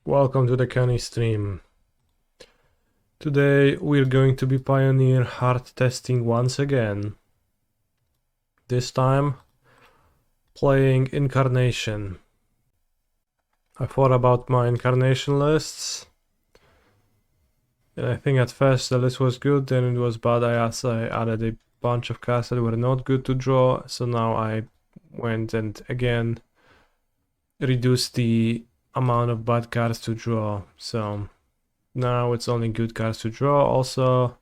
Welcome to the Kenny stream. Today we're going to be Pioneer hard testing once again. This time playing Incarnation. I thought about my Incarnation lists, and I think at first the list was good, then it was bad. I added a bunch of cards that were not good to draw, so now I went and again reduced the amount of bad cards to draw. So now it's only good cards to draw. Also,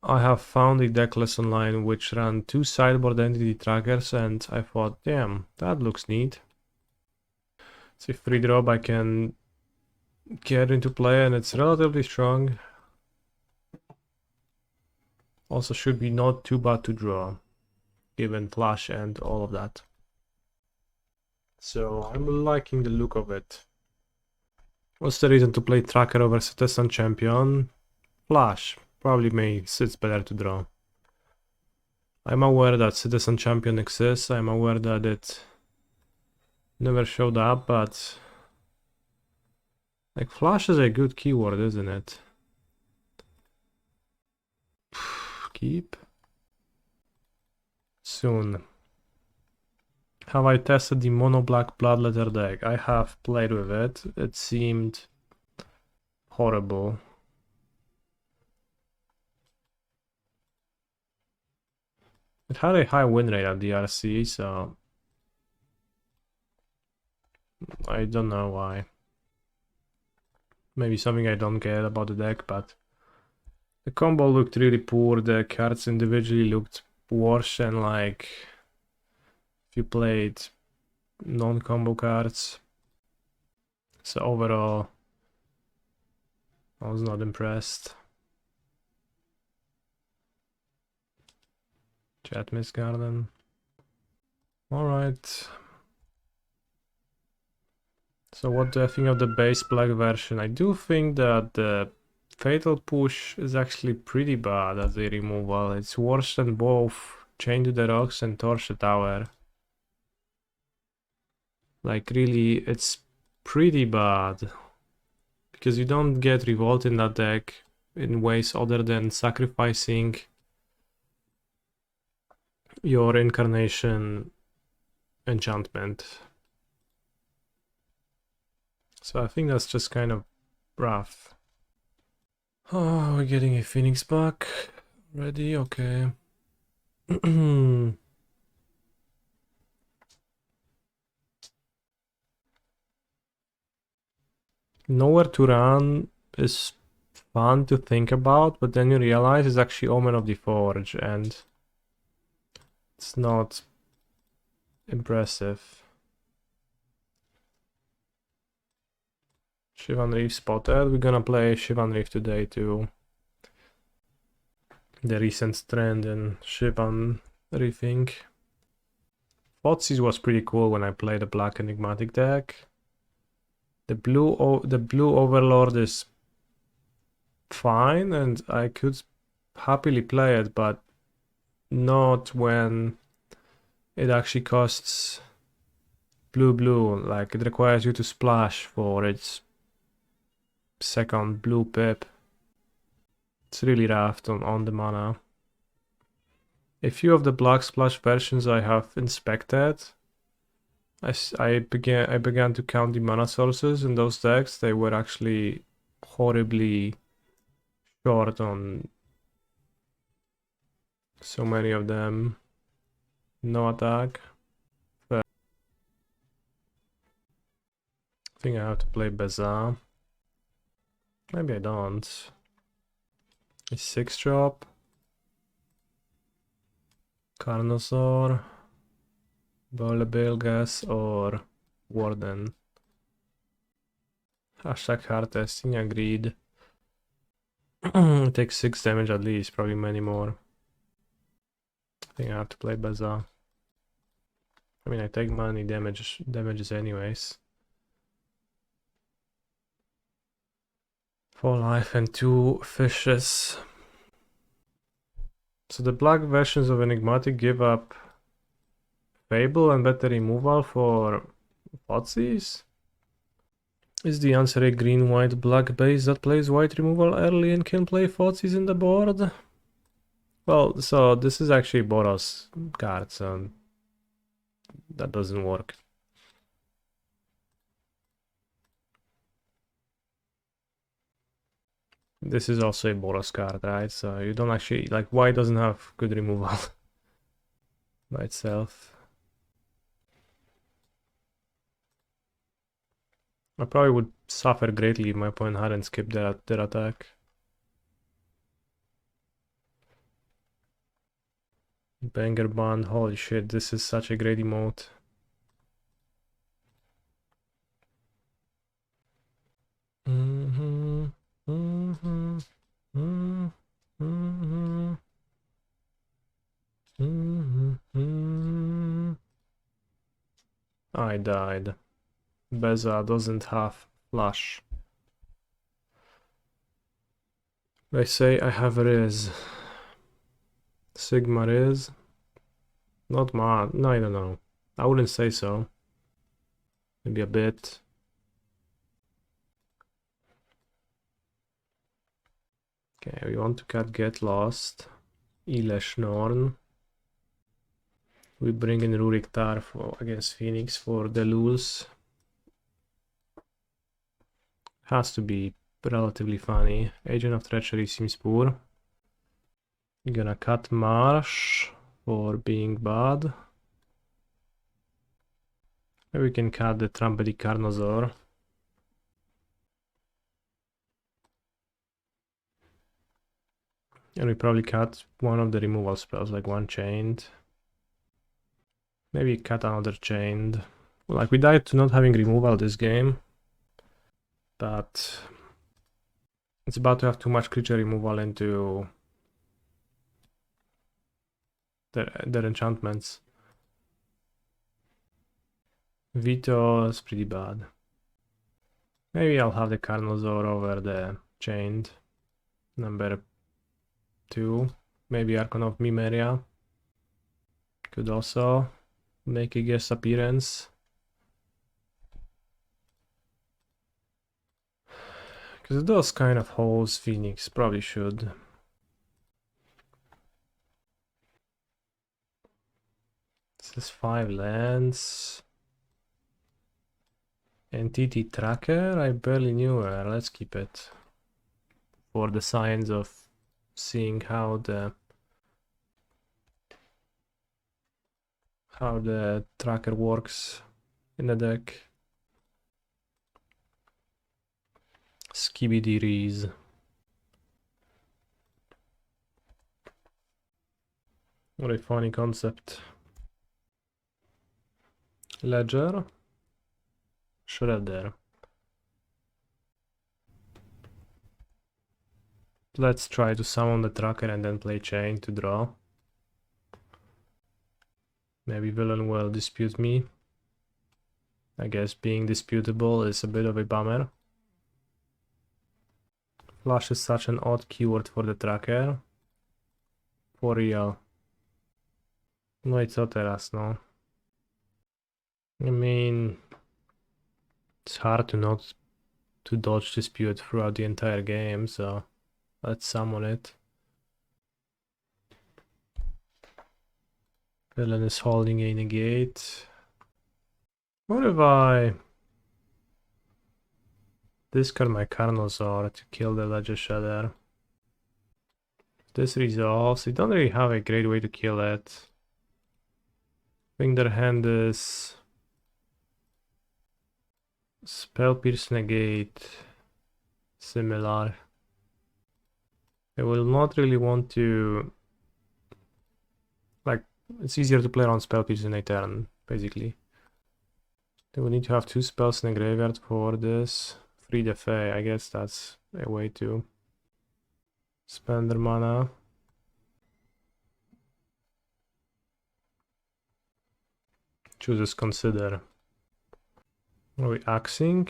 I have found a deck list online which ran 2 sideboard entity trackers, and I thought, damn, that looks neat. It's a free drop I can get into play, and it's relatively strong. Also should be not too bad to draw, given flash and all of that. So I'm liking the look of it. What's the reason to play tracker over Citizen Champion? Flash. Probably sits better to draw. I'm aware that Citizen Champion exists, I'm aware that it never showed up, but like Flash is a good keyword, isn't it? Keep. Soon. Have I tested the mono black bloodletter deck? I have played with it. It seemed horrible. It had a high win rate at the RC, so I don't know why. Maybe something I don't get about the deck, but the combo looked really poor. The cards individually looked worse than like if you played non-combo cards. So overall, I was not impressed. Jetmir's Garden. Alright. So what do I think of the base black version? I do think that the Fatal Push is actually pretty bad as a removal. It's worse than both Chain to the Rocks and Torch the Tower. Like really, it's pretty bad. Because you don't get Revolt in that deck in ways other than sacrificing your Incarnation enchantment. So I think that's just kind of rough. Oh, we're getting a Phoenix back. Ready? Okay. Nowhere to Run is fun to think about, but then you realize it's actually Omen of the Forge, and it's not impressive. Shivan Reef spotted. We're gonna play Shivan Reef today too. The recent trend in Shivan Reefing. Thoughtseize was pretty cool when I played the black enigmatic deck. The blue Overlord is fine, and I could happily play it, but not when it actually costs blue. Like it requires you to splash for its second blue pip. It's really rough on the mana. A few of the black splash versions I have inspected. I began to count the mana sources in those decks. They were actually horribly short on so many of them. No attack. But I think I have to play Beza. Maybe I don't. A 6-drop. Carnosaur. Boilerbilges or Warden. Hashtag hard testing, agreed. It takes 6 damage at least, probably many more. I think I have to play Beza. I mean, I take many damages anyways. 4 life and 2 fishes. So the black versions of Enigmatic give up Fable and better removal for Thoughtseize? Is the answer a green, white, black base that plays white removal early and can play Thoughtseize in the board? Well, so this is actually Boros card, so that doesn't work. This is also a Boros card, right? So you don't actually, like, white doesn't have good removal by itself. I probably would suffer greatly if my opponent hadn't skipped their attack. Banger Bond, holy shit, this is such a great emote. I died. Beza doesn't have flash. They say I have Riz. Sigma Riz. Not much. No, I don't know. I wouldn't say so. Maybe a bit. Okay, we want to cut Get Lost. Elesh Norn. We bring in Rurik Tar against Phoenix for the lulz. Has to be relatively funny. Agent of Treachery seems poor. Gonna cut Marsh for being bad. Maybe we can cut the Trumpeting Carnosaur. And we probably cut one of the removal spells, like one chained. Maybe cut another chained. Like, we died to not having removal this game. But it's about to have too much creature removal into their enchantments. Veto is pretty bad. Maybe I'll have the Carnosaur over the chained. Number 2. Maybe Archon of Mimeria. Could also make a guest appearance. Because those kind of holes Phoenix probably should. This is 5 lands. Entity Tracker, I barely knew her. Let's keep it. For the signs of seeing how the tracker works in the deck. Skibidi Rees. What a funny concept. Ledger. Shredder. Let's try to summon the tracker and then play chain to draw. Maybe villain will dispute me. I guess being disputable is a bit of a bummer. Flash is such an odd keyword for the tracker. For real. No, it's Oteras, no. I mean, it's hard to not to dodge dispute throughout the entire game, so let's summon it. Villain is holding a negate. What if I discard my Carnosaur to kill the Ledger Shredder? If this resolves, we don't really have a great way to kill it. I think their hand is Spell Pierce Negate, similar. I will not really want to, like, it's easier to play around Spell Pierce in a turn, basically. They will need to have 2 spells in the graveyard for this. Free the Fae, I guess that's a way to spend their mana. Chooses Consider. Are we axing?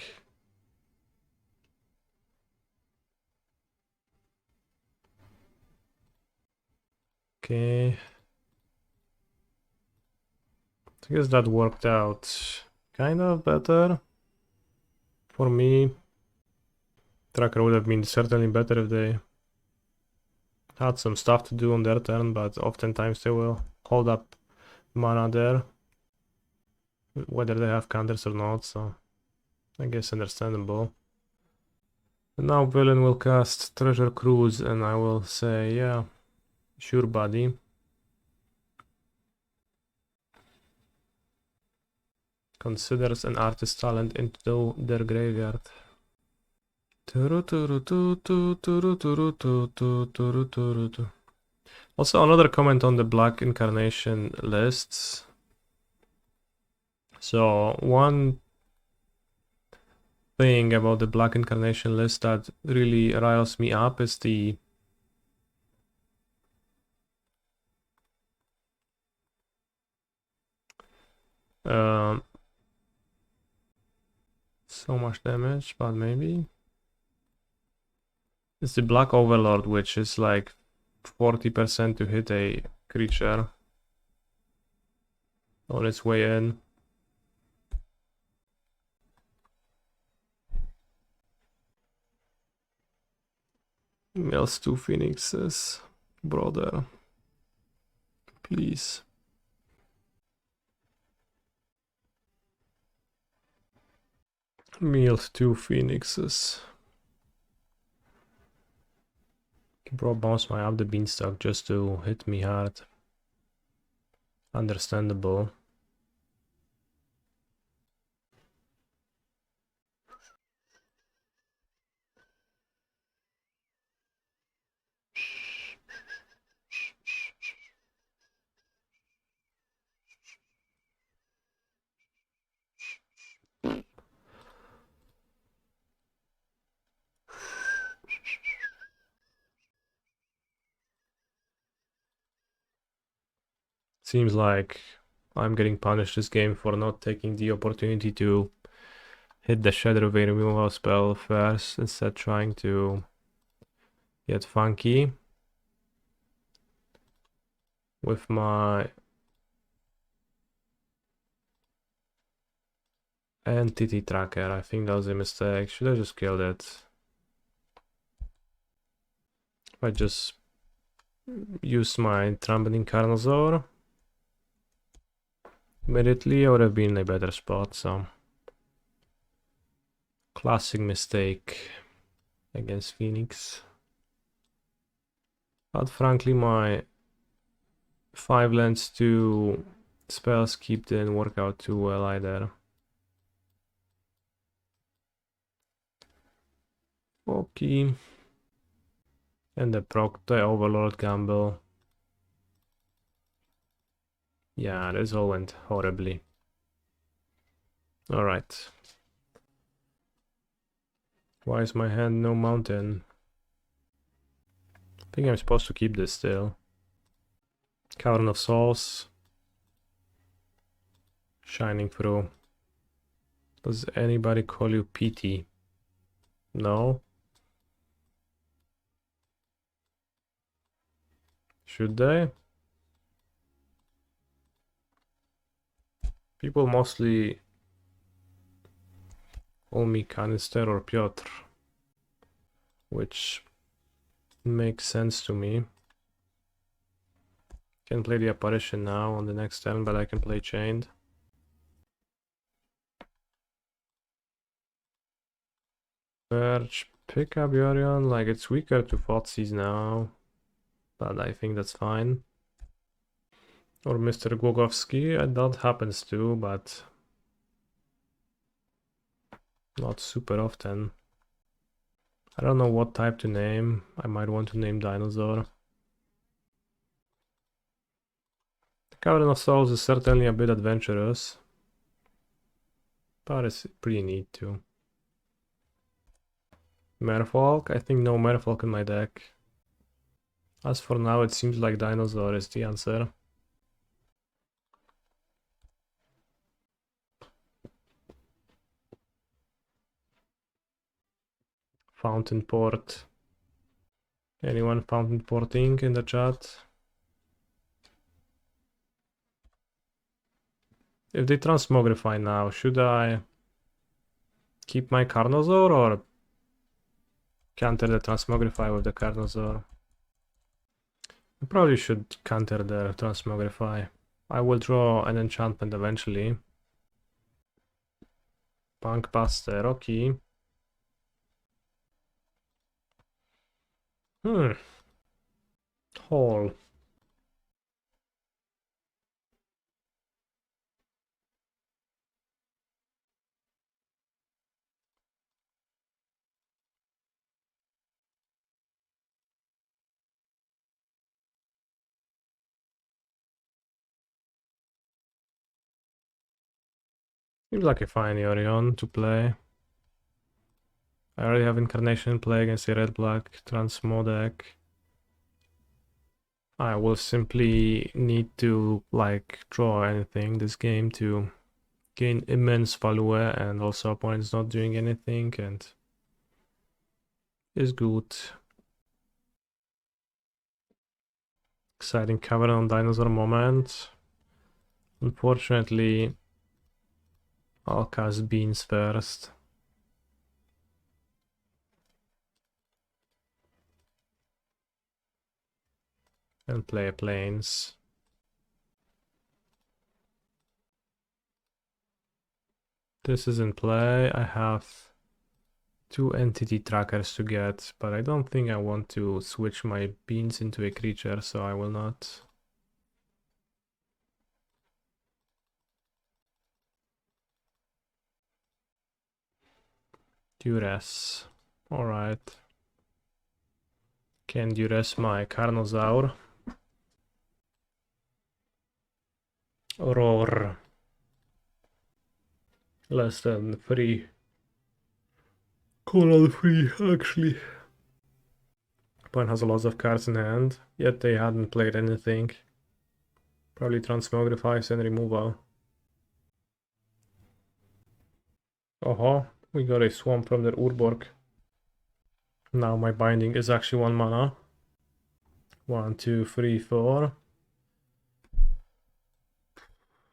Okay. I guess that worked out kind of better For me, Tracker would have been certainly better if they had some stuff to do on their turn, but oftentimes they will hold up mana there, whether they have counters or not, so I guess understandable. And now Villain will cast Treasure Cruise, and I will say, yeah, sure buddy. Considers an artist talent into their graveyard. Also, another comment on the Black Incarnation lists. So, one thing about the Black Incarnation list that really riles me up is the so much damage, but maybe it's the Black Overlord, which is like 40% to hit a creature on its way in. Mills 2 Phoenixes, brother. Please. Mills 2 Phoenixes. Bro, bounce my Up the Beanstalk just to hit me hard. Understandable. Seems like I'm getting punished this game for not taking the opportunity to hit the Shadow Vein removal spell first, instead trying to get funky with my entity tracker. I think that was a mistake. Should I just kill it? If I just use my Trumpeting Carnosaur immediately, I would have been in a better spot, so classic mistake against Phoenix. But frankly, my 5 lands 2 spells keep didn't work out too well either. Okay. And the proc, the Overlord gamble. Yeah, this all went horribly. Alright. Why is my hand no mountain? I think I'm supposed to keep this still. Cavern of Souls. Shining through. Does anybody call you PT? No? Should they? People mostly call me Canister or Piotr, which makes sense to me. Can play the Apparition now on the next turn, but I can play Chained. Verge, pick up Yorion, like it's weaker to Thoughtseize now, but I think that's fine. Or Mr. Głogowski, that happens too, but not super often. I don't know what type to name. I might want to name Dinosaur. The Cavern of Souls is certainly a bit adventurous, but it's pretty neat too. Merfolk? I think no Merfolk in my deck. As for now, it seems like Dinosaur is the answer. Fountain Port. Anyone fountain porting in the chat? If they transmogrify now, should I keep my Carnosaur or counter the Transmogrify with the Carnosaur? I probably should counter the Transmogrify. I will draw an enchantment eventually. Punkbuster, okay. Hall. Seems like a fine Yorion to play. I already have Incarnation in play against a red-black Transmo deck. I will simply need to like draw anything this game to gain immense value, and also opponent's not doing anything and is good. Exciting Cavern on Dinosaur moment. Unfortunately, I'll cast Beans first. And play Plains. This is in play. I have 2 entity trackers to get, but I don't think I want to switch my Beans into a creature, so I will not. Duress. Alright. Can duress my Carnosaur. Roar. Less than 3. Coral 3, actually. Opponent has a lot of cards in hand, yet they hadn't played anything. Probably Transmogrifies and removal. We got a swamp from the Urborg. Now my binding is actually 1 mana. 1, 2, 3, 4.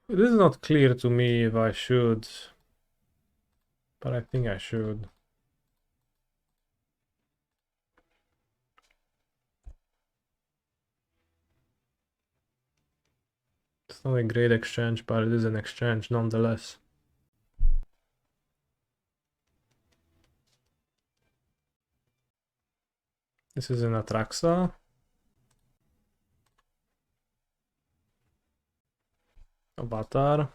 It is not clear to me if I should, but I think I should. It's not a great exchange, but it is an exchange nonetheless. This is an Atraxa. Avatar.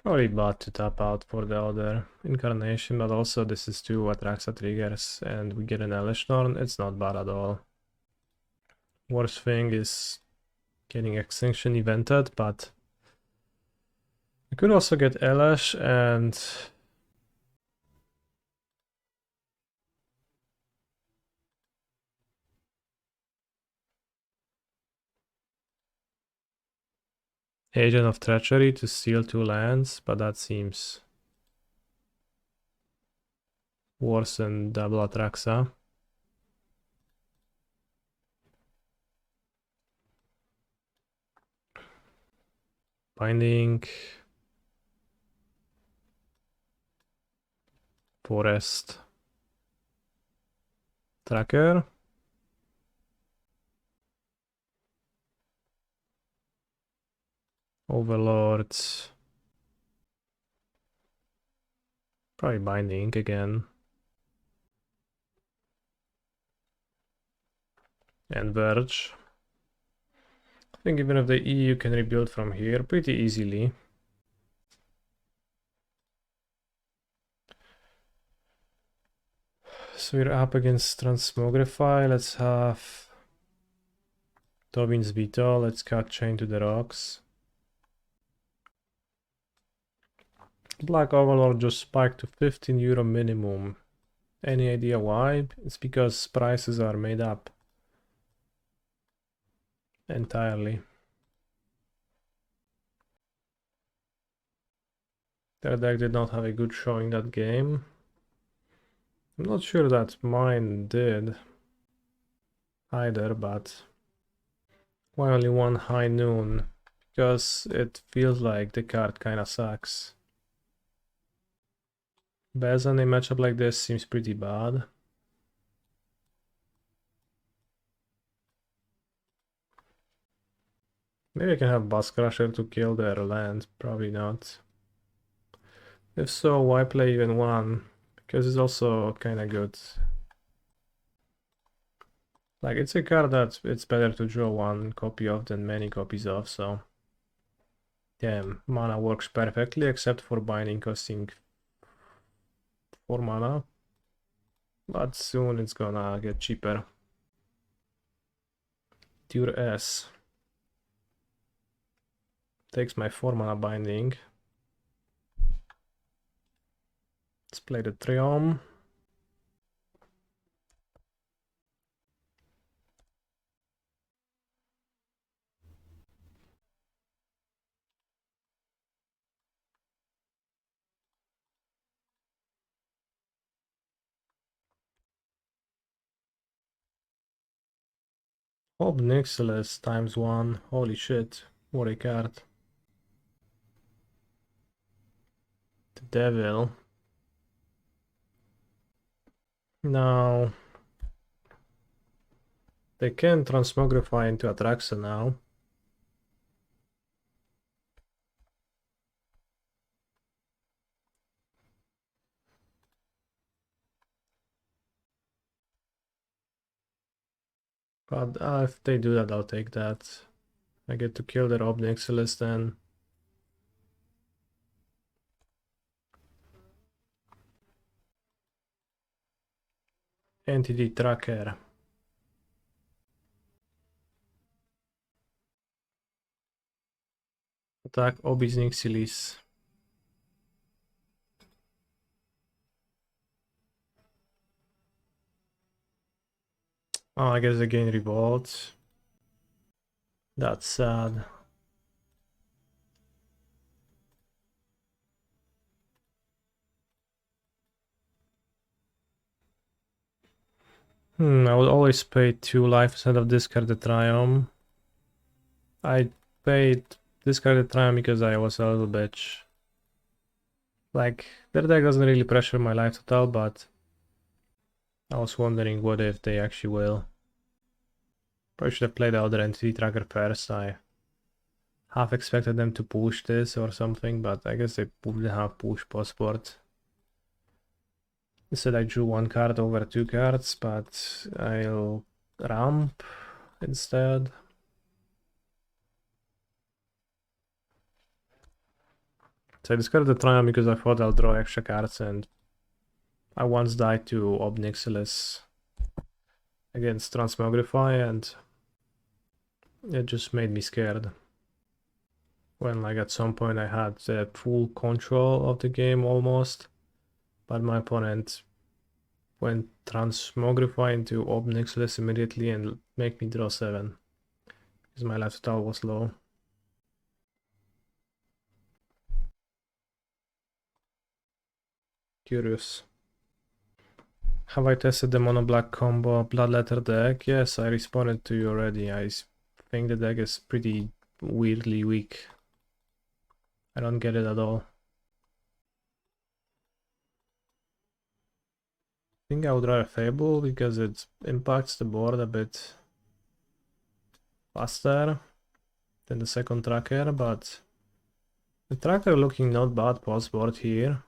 Probably bad to tap out for the other incarnation, but also this is 2 Atraxa triggers and we get an Elesh Norn. It's not bad at all. Worst thing is getting Extinction evented, but I could also get Elesh and Agent of Treachery to steal 2 lands, but that seems worse than double Atraxa. Binding. Forest. Tracker. Overlords. Probably binding again. And Verge. I think even if the EU can rebuild from here pretty easily. So we're up against Transmogrify. Let's have Tobin's Veto. Let's cut Chain to the Rocks. Black Overlord just spiked to 15 euro minimum. Any idea why? It's because prices are made up entirely. Their deck did not have a good showing that game. I'm not sure that mine did either, but why only 1 high noon? because it feels like the card kinda sucks. Beza in a matchup like this seems pretty bad. Maybe I can have Bus Crusher to kill their land, probably not. If so, why play even one? Because it's also kinda good. Like, it's a card that it's better to draw one copy of than many copies of, so... Damn, mana works perfectly, except for binding costing 4 mana. But soon it's gonna get cheaper. Tier S. Takes my 4 mana binding. Let's play the Triome. Obnixilis ×1. Holy shit, what a card. The Devil. Now... They can transmogrify into Atraxa now. But if they do that, I'll take that. I get to kill their Obnixilis then. Entity Tracker. Attack Obnixilis. Oh, I guess they gain Revolt. That's sad. I would always pay 2 life instead of discard the Triome. I paid discard the Triome because I was a little bitch. Like, their deck doesn't really pressure my life total, but I was wondering what if they actually will. Probably should have played the other entity tracker first. I half expected them to push this or something, but I guess they wouldn't have push passport. Instead I drew 1 card over 2 cards, but I'll ramp instead. So I discarded the Triumph because I thought I'll draw extra cards, and I once died to Obnixilis against Transmogrify, and it just made me scared. When like at some point I had full control of the game almost, but my opponent went Transmogrify into Obnixilis immediately and make me draw 7 because my life total was low. Curious. Have I tested the mono black combo Bloodletter deck? Yes, I responded to you already. I think the deck is pretty weirdly weak. I don't get it at all. I think I would rather Fable because it impacts the board a bit faster than the second tracker, but the tracker looking not bad post board here.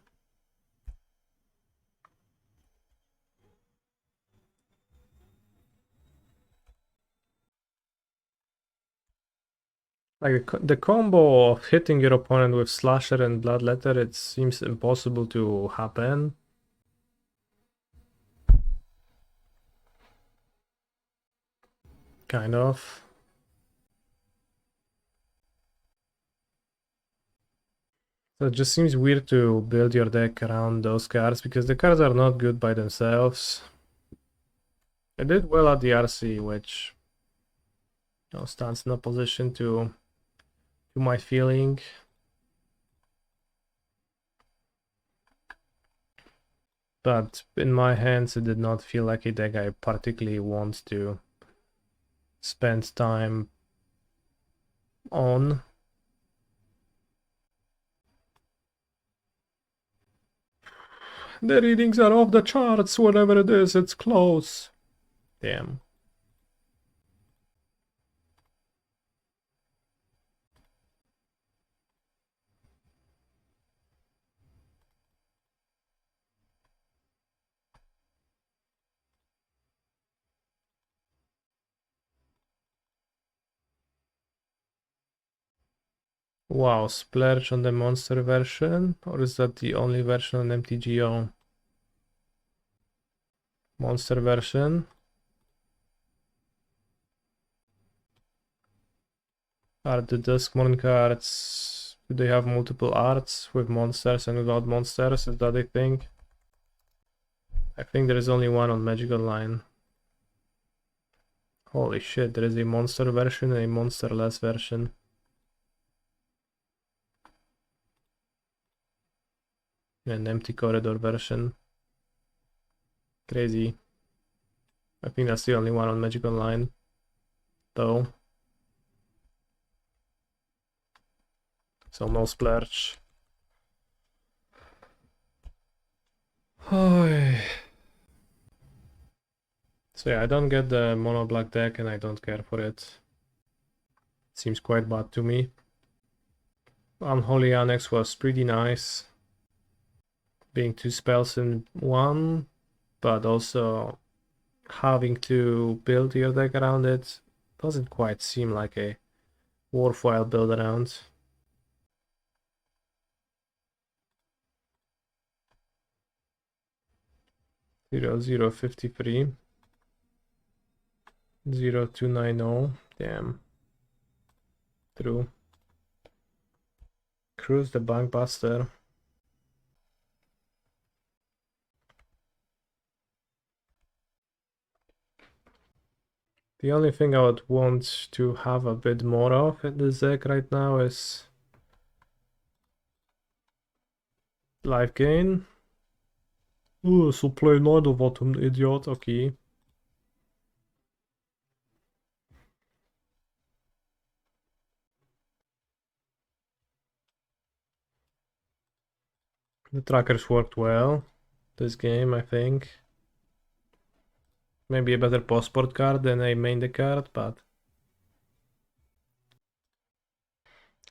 Like the combo of hitting your opponent with Slasher and Bloodletter, it seems impossible to happen. Kind of. So it just seems weird to build your deck around those cards because the cards are not good by themselves. I did well at the RC, which stands in opposition to my feeling. But in my hands, it did not feel like a deck I particularly want to spend time on. The readings are off the charts, whatever it is, it's close. Damn. Wow, splurge on the monster version? Or is that the only version on MTGO? Monster version? Are the Duskmourn cards... Do they have multiple arts with monsters and without monsters? Is that a thing? I think there is only one on Magic Online. Holy shit, there is a monster version and a monsterless version. An empty corridor version. Crazy. I think that's the only one on Magic Online, though. So no splurge. Oh. So yeah, I don't get the mono black deck and I don't care for it. Seems quite bad to me. Unholy Annex was pretty nice. Being 2 spells in 1, but also having to build your deck around it doesn't quite seem like a worthwhile build around. 0053 0290. Damn. True. Cruise the Bankbuster. The only thing I would want to have a bit more of in this deck right now is life gain. Ooh, so play Night of Autumn, idiot. Okay. The trackers worked well this game, I think. Maybe a better postboard card than a main deck card, but...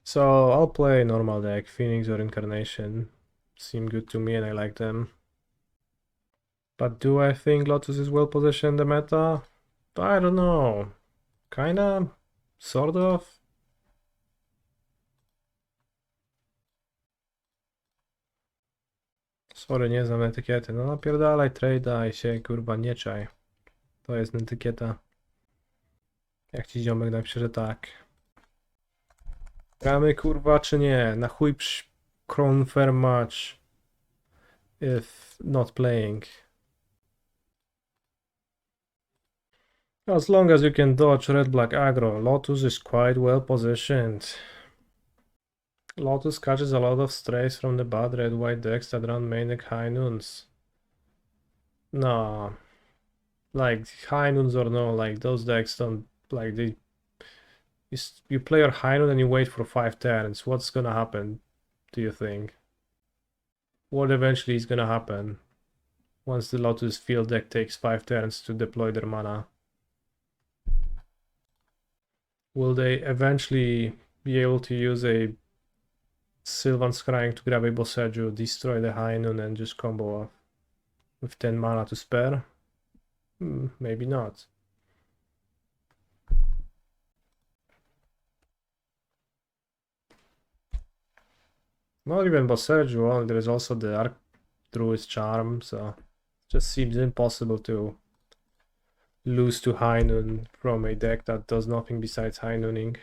So I'll play normal deck. Phoenix or Incarnation seem good to me and I like them. But do I think Lotus is well positioned in the meta? I don't know. Kinda? Sort of? Sorry, nie znam etykiety. No napierdalaj, trade'a i się kurwa nie czaj. To jest etykieta. Jak ci ziomek napisze, że tak. Gramy kurwa czy nie? Na chuj confirm match if not playing. As long as you can dodge red-black aggro, Lotus is quite well positioned. Lotus catches a lot of strays from the bad red-white decks that run main deck high noons. No. Like, high noons or no, like, those decks don't, like, they... You play your high noon and you wait for 5 turns. What's gonna happen, do you think? What eventually is gonna happen once the Lotus field deck takes 5 turns to deploy their mana? Will they eventually be able to use a Sylvan Scrying to grab a Boseju, destroy the high noon and just combo off with 10 mana to spare? Maybe not. Not even Boseju, there is also the Archdruid's Charm, so it just seems impossible to lose to high noon from a deck that does nothing besides high nooning.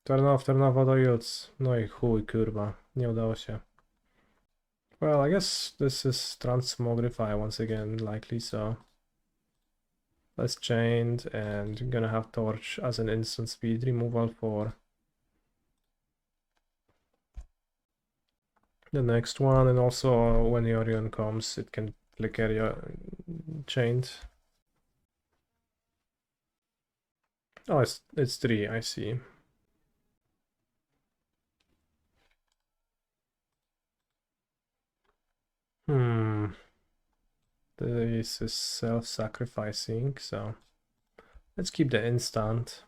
Turn off Otherworldly. No i chuj, kurwa. Nie udało się. Well, I guess this is Transmogrify once again, likely so. Less chained, and gonna have Torch as an instant speed removal for the next one, and also when the Orion comes, it can flicker your chained. Oh, it's 3, I see. This is self-sacrificing, so let's keep the instant.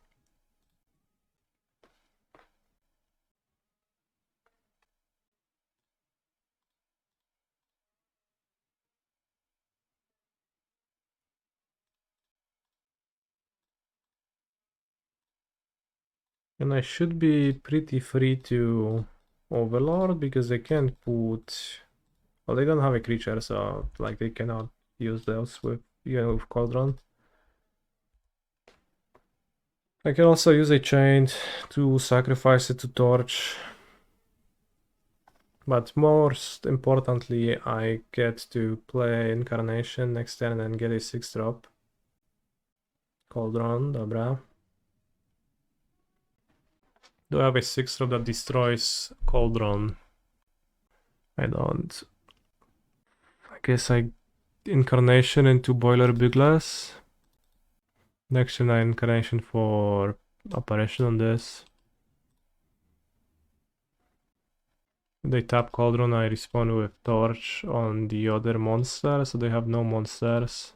And I should be pretty free to Overlord because they can put... Well, they don't have a creature, so like they cannot use those with, with Cauldron. I can also use a chain to sacrifice it to Torch. But most importantly, I get to play Incarnation next turn and get a 6-drop. Cauldron, dobra. Do I have a 6-drop that destroys Cauldron? I don't. I guess I Incarnation into Boilerbilges. Next turn I Incarnation for Apparition on this. They tap Cauldron, I respond with Torch on the other monster, so they have no monsters.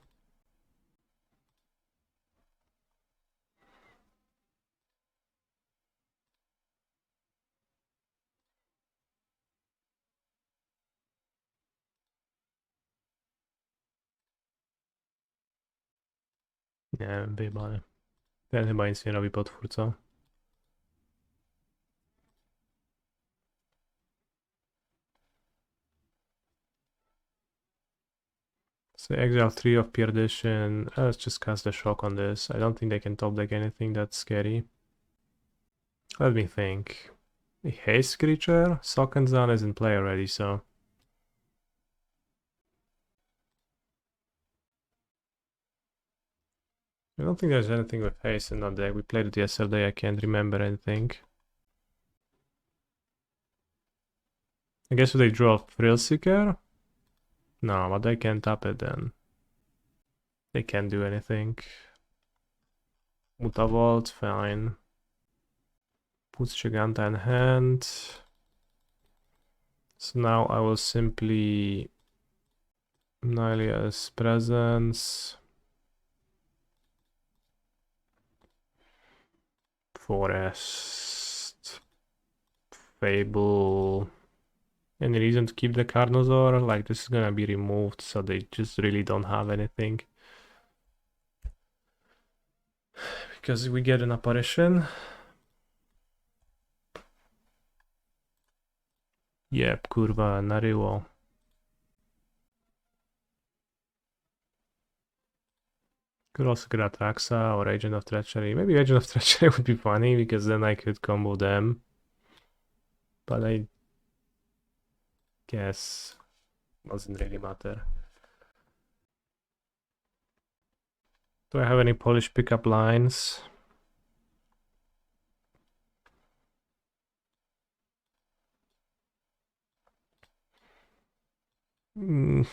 Nie wiem, wyjebane. Ten chyba nic nie robi potwórca. So exile 3 of Perdition. Let's just cast the shock on this. I don't think they can top deck anything that's scary. Let me think. A haste creature? Sockenzan is in play already, so... I don't think there's anything with haste in that deck. We played it yesterday, I can't remember anything. I guess if they draw Thrillseeker? No, but they can't tap it then. They can't do anything. Mutavault, fine. Puts Giganta in hand. So now I will simply Nylea's presence. Forest. Fable. Any reason to keep the Carnosaur? Like, this is gonna be removed, so they just really don't have anything. Because we get an apparition. Yep, kurwa, naryło. Could also get Atraxa or Agent of Treachery. Maybe Agent of Treachery would be funny, because then I could combo them. But I guess doesn't really matter. Do I have any Polish pickup lines? I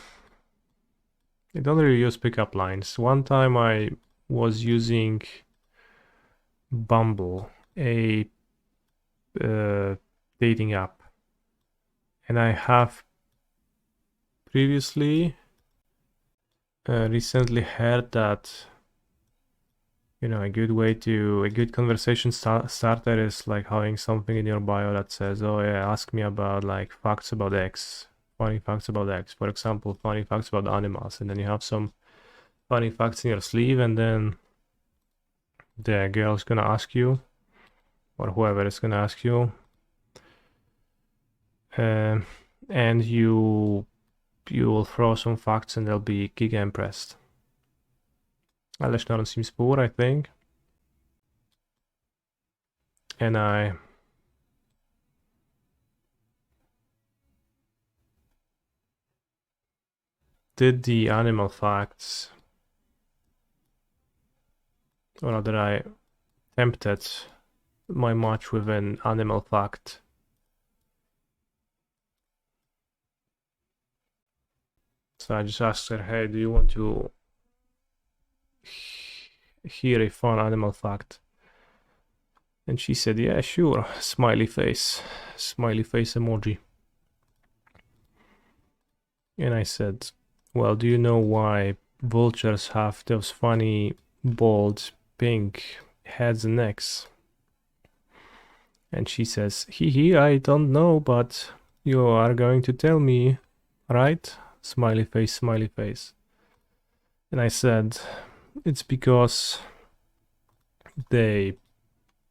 don't really use pickup lines. One time I was using Bumble, a dating app, and I have previously recently heard that, you know, a good conversation starter is like having something in your bio that says, oh yeah, ask me about like facts about X, funny facts about X, for example, funny facts about animals, and then you have some funny facts in your sleeve, and then the girl's gonna ask you, or whoever is gonna ask you, and you will throw some facts and they'll be giga impressed. Elesh Norn seems poor, I think. And I did the animal facts, or rather I attempted my match with an animal fact. So I just asked her, hey, do you want to hear a fun animal fact? And she said, yeah, sure. Smiley face emoji. And I said, well, do you know why vultures have those funny, bald, pink heads and necks? And she says, hee, I don't know, but you are going to tell me, right? Smiley face, smiley face. And I said, it's because they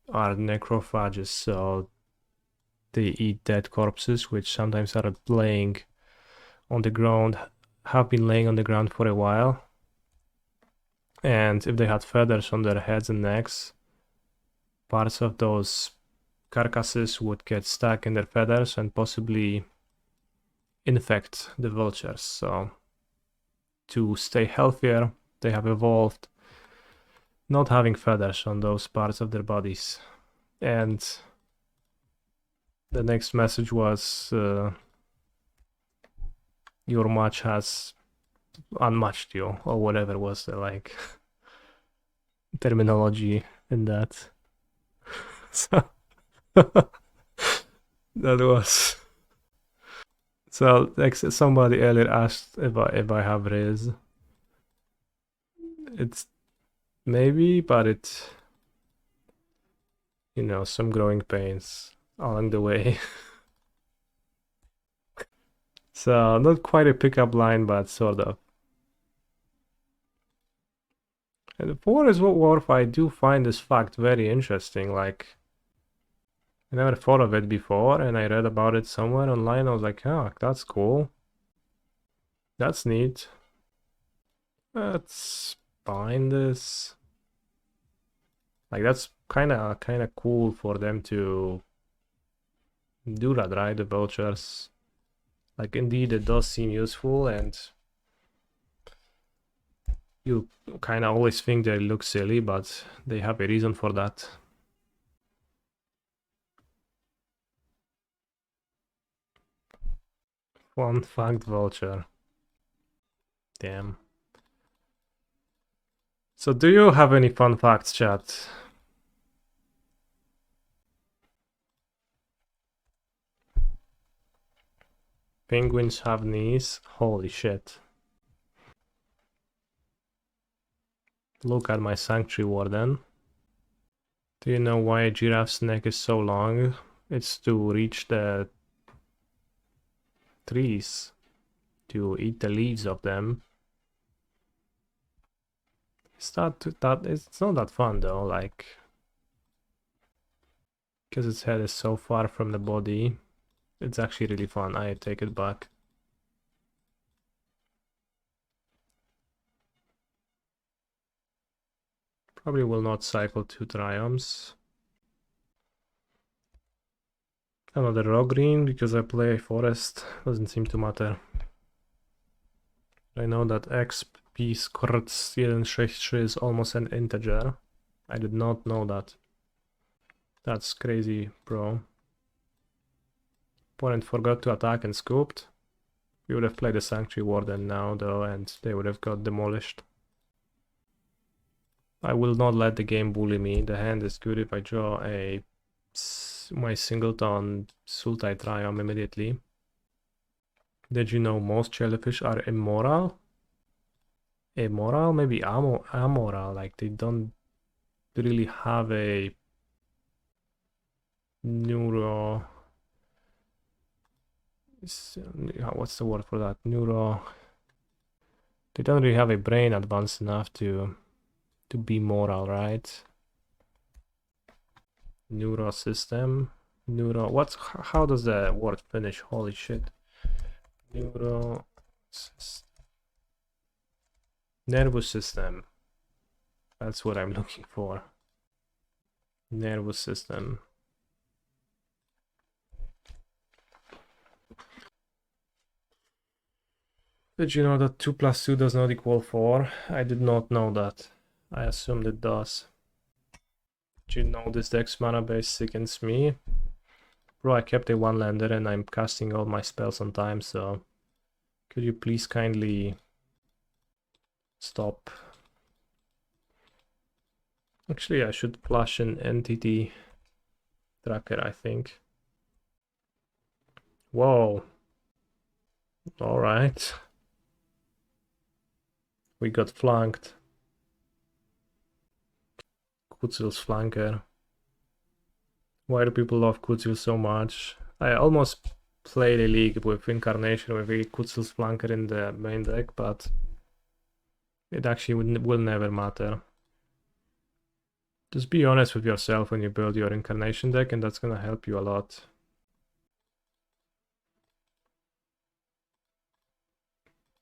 are necrophages, so they eat dead corpses, which sometimes are laying on the ground, have been laying on the ground for a while. And if they had feathers on their heads and necks, parts of those carcasses would get stuck in their feathers and possibly infect the vultures. So to stay healthier, they have evolved not having feathers on those parts of their bodies. And the next message was, your match has unmatched you, or whatever was the like terminology in that. So that was. So like somebody earlier asked if I have Riz. It's maybe, but it's, you know, some growing pains along the way. So not quite a pickup line, but sort of. And for as what worth, I do find this fact very interesting. Like, I never thought of it before, and I read about it somewhere online. I was like, oh, that's cool. That's neat. Let's find this. Like, that's kind of cool for them to do that, right? The vultures. Like, indeed, it does seem useful, and you kind of always think they look silly, but they have a reason for that. Fun fact vulture. Damn. So do you have any fun facts, chat? Penguins have knees? Holy shit. Look at my Sanctuary Warden. Do you know why a giraffe's neck is so long? It's to reach the trees, to eat the leaves of them. It's not that fun though, like, because its head is so far from the body. It's actually really fun. I take it back. Probably will not cycle 2 Triomes. Another Raugrin because I play Forest. Doesn't seem to matter. I know that XP squared 163 is almost an integer. I did not know that. That's crazy, bro. Opponent forgot to attack and scooped. We would have played the Sanctuary Warden now though, and they would have got demolished. I will not let the game bully me. The hand is good if I draw my singleton Sultai Triome immediately. Did you know most jellyfish are immoral? Immoral? Maybe amoral, like they don't really have a neuro... What's the word for that? They don't really have a brain advanced enough to be moral, right? Neuro system. How does the word finish? Holy shit. Nervous system. That's what I'm looking for. Nervous system. Did you know that 2 + 2 does not equal 4? I did not know that. I assumed it does. Did you know this deck's mana base sickens me? Bro, I kept a 1-lander and I'm casting all my spells on time, so could you please kindly stop? Actually, I should flash an entity tracker, I think. Whoa. Alright. We got flanked. Kutsil's flanker. Why do people love Kutsil so much? I almost played a league with Incarnation with a Kutsil's flanker in the main deck, but it actually will never matter. Just be honest with yourself when you build your Incarnation deck, and that's gonna help you a lot.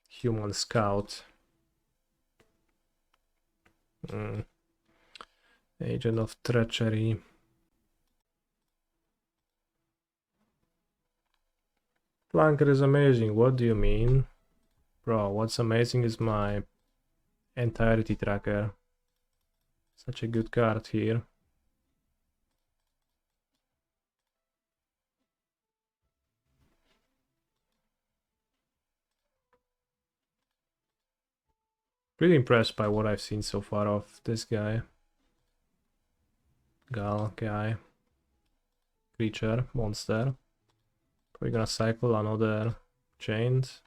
Human Scout. Agent of Treachery. Flanker is amazing. What do you mean? Bro, what's amazing is my Entirety Tracker. Such a good card here. Pretty impressed by what I've seen so far of this guy. Gal guy. Creature, monster. Probably gonna cycle another chains.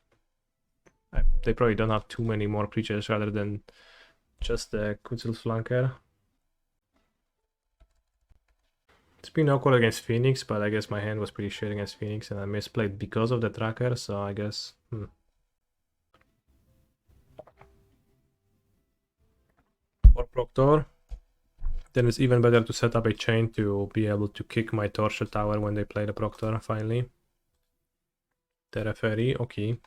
They probably don't have too many more creatures rather than just the Kutsil's flanker. It's been awkward against Phoenix, but I guess my hand was pretty shit against Phoenix and I misplayed because of the tracker, so I guess... For Proctor, then it's even better to set up a chain to be able to kick my Torture Tower when they play the Proctor, finally. Terra Ferry, okay.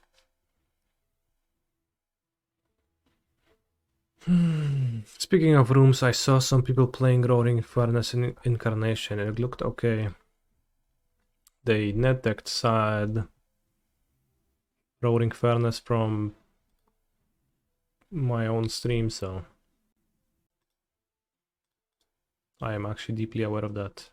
Speaking of rooms, I saw some people playing Raugrin Furnace in Incarnation and it looked okay. They net decked side Raugrin Furnace from my own stream, so I am actually deeply aware of that.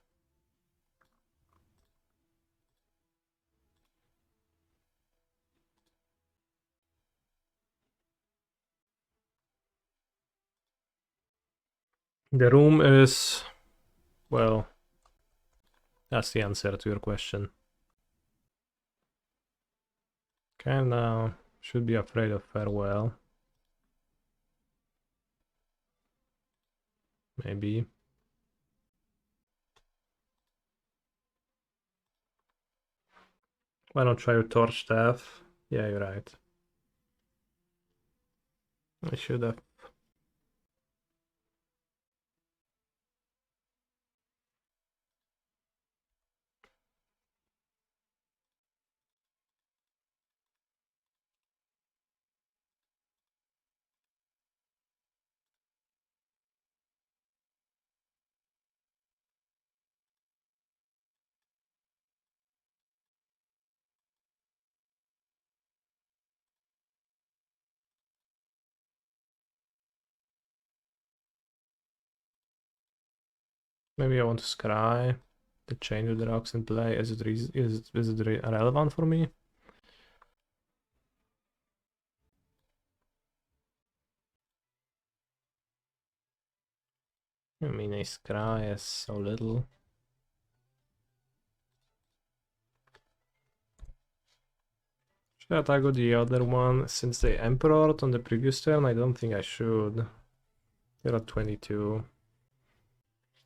The room is, well, that's the answer to your question. Okay, now should be afraid of Farewell. Maybe. Why not try your Torch Staff? Yeah, you're right. I should have. Maybe I want to scry the chain with the rocks in play. Is it relevant for me? I mean, a scry is so little. Should I go the other one? Since they Emperored on the previous turn, I don't think I should. You're at 22.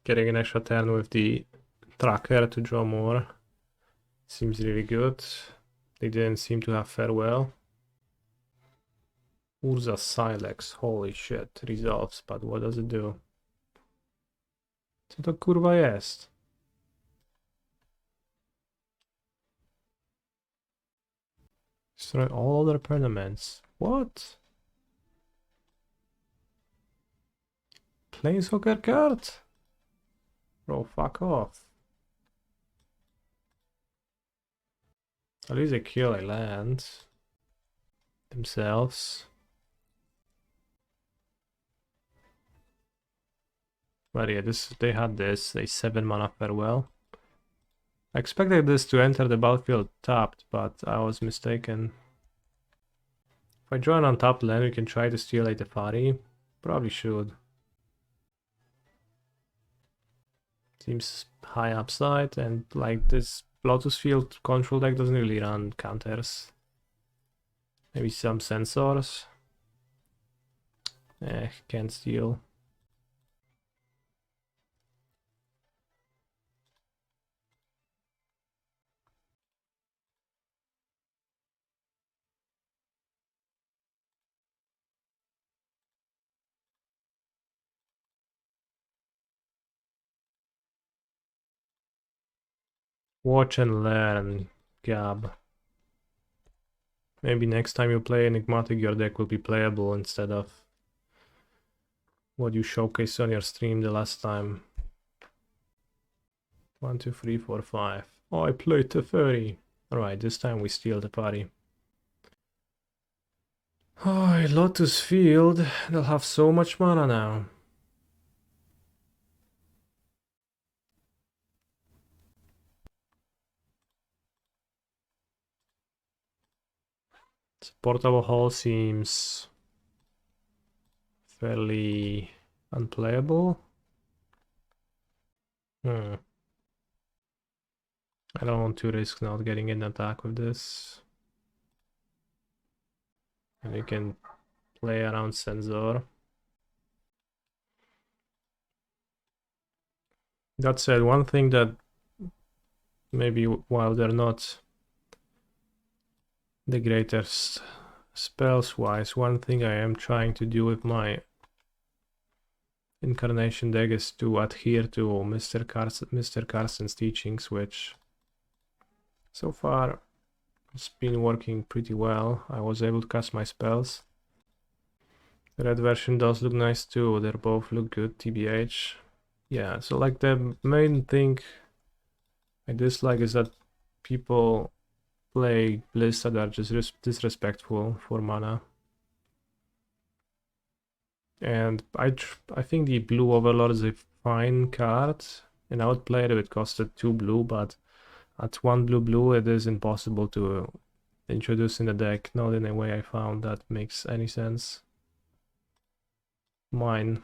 Getting an extra turn with the tracker to draw more seems really good. They didn't seem to have Farewell. Urza Silex, holy shit, resolves, but what does it do? Co to kurwa jest? Destroy all other permanents. What? Planeswalker card? Bro, fuck off. At least they kill a land themselves. But yeah, they had this, a 7 mana Farewell. I expected this to enter the battlefield tapped, but I was mistaken. If I draw an untapped land, we can try to steal a Teferi. Probably should. Seems high upside, and like this Lotus Field control deck doesn't really run counters. Maybe some sensors. Can't steal. Watch and learn, Gab. Maybe next time you play Enigmatic, your deck will be playable instead of what you showcased on your stream the last time. 1, 2, 3, 4, 5. Oh, I played Teferi. Alright, this time we steal the party. Oh, Lotus Field. They'll have so much mana now. This portable hall seems fairly unplayable. I don't want to risk not getting an attack with this. And you can play around Sensor. That said, one thing that maybe while they're not the greatest spells wise, one thing I am trying to do with my Incarnation deck is to adhere to Mr. Carson's teachings, which so far it's been working pretty well. I was able to cast my spells. The red version does look nice too. They both look good, TBH. Yeah, so like the main thing I dislike is that people play lists that are just disrespectful for mana. And I think the blue Overlord is a fine card, and I would play it if it costed 2 blue, but at 1 blue it is impossible to introduce in the deck, not in a way I found that makes any sense. Mine.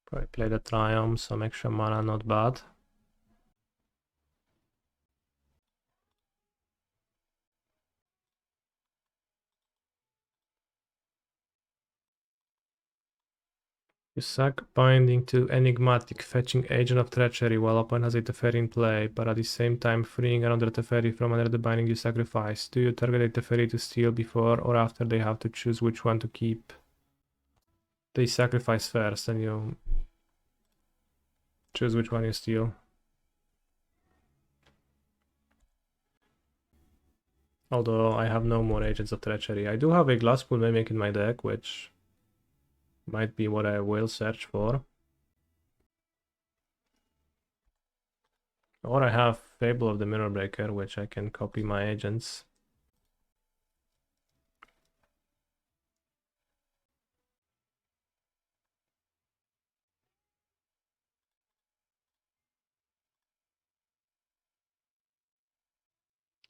Probably play the Triome, some extra mana, not bad. You sack Binding to Enigmatic, fetching Agent of Treachery while opponent has a Teferi in play, but at the same time freeing another Teferi from under the binding you sacrifice. Do you target a Teferi to steal before or after they have to choose which one to keep? They sacrifice first and you choose which one you steal. Although I have no more Agents of Treachery. I do have a Glasspool Mimic in my deck, which might be what I will search for. Or I have Fable of the Mirror Breaker, which I can copy my agents.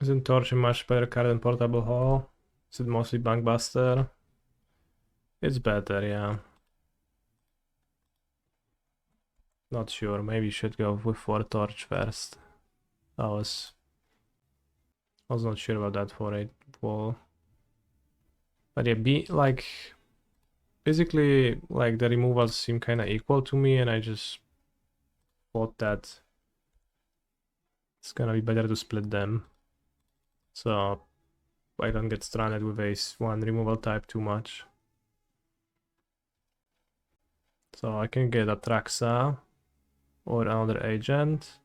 Isn't Torch a much better card than Portable Hall? Is it mostly Bankbuster? It's better, yeah. Not sure, maybe you should go with 4 Torch first. I was not sure about that for a wall. But yeah, basically, like, the removals seem kinda equal to me, and I just thought that it's gonna be better to split them. So I don't get stranded with one removal type too much. So I can get Atraxa or another agent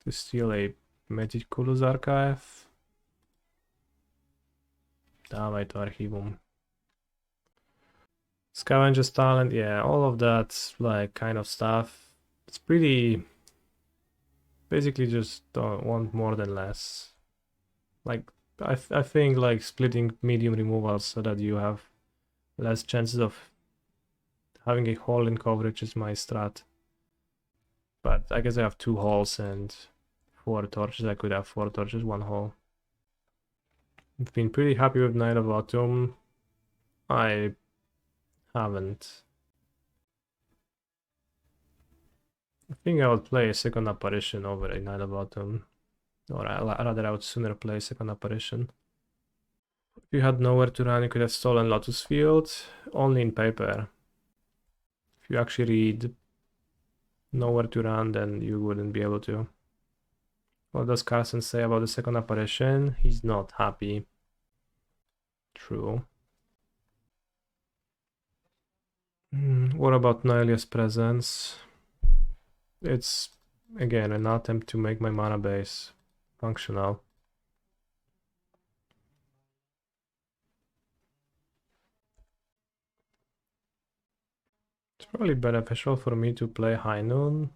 to steal a Meticulous Archive. Dawaj to Archivum. Scavenger's Talent, yeah, all of that, like, kind of stuff. It's pretty... Basically just don't want more than less. Like, I think, like, splitting medium removals so that you have less chances of having a hole in coverage is my strat. But I guess I have 2 holes and 4 torches. I could have 4 torches, 1 hole. I've been pretty happy with Night of Autumn. I haven't. I think I would play a second apparition over a Night of Autumn. Or rather, I would sooner play second apparition. If you had nowhere to run, you could have stolen Lotus Field, only in paper. If you actually read nowhere to run, then you wouldn't be able to. What does Carson say about the second apparition? He's not happy. True. What about Nylea's presence? It's, again, an attempt to make my mana base functional. It's probably beneficial for me to play High Noon.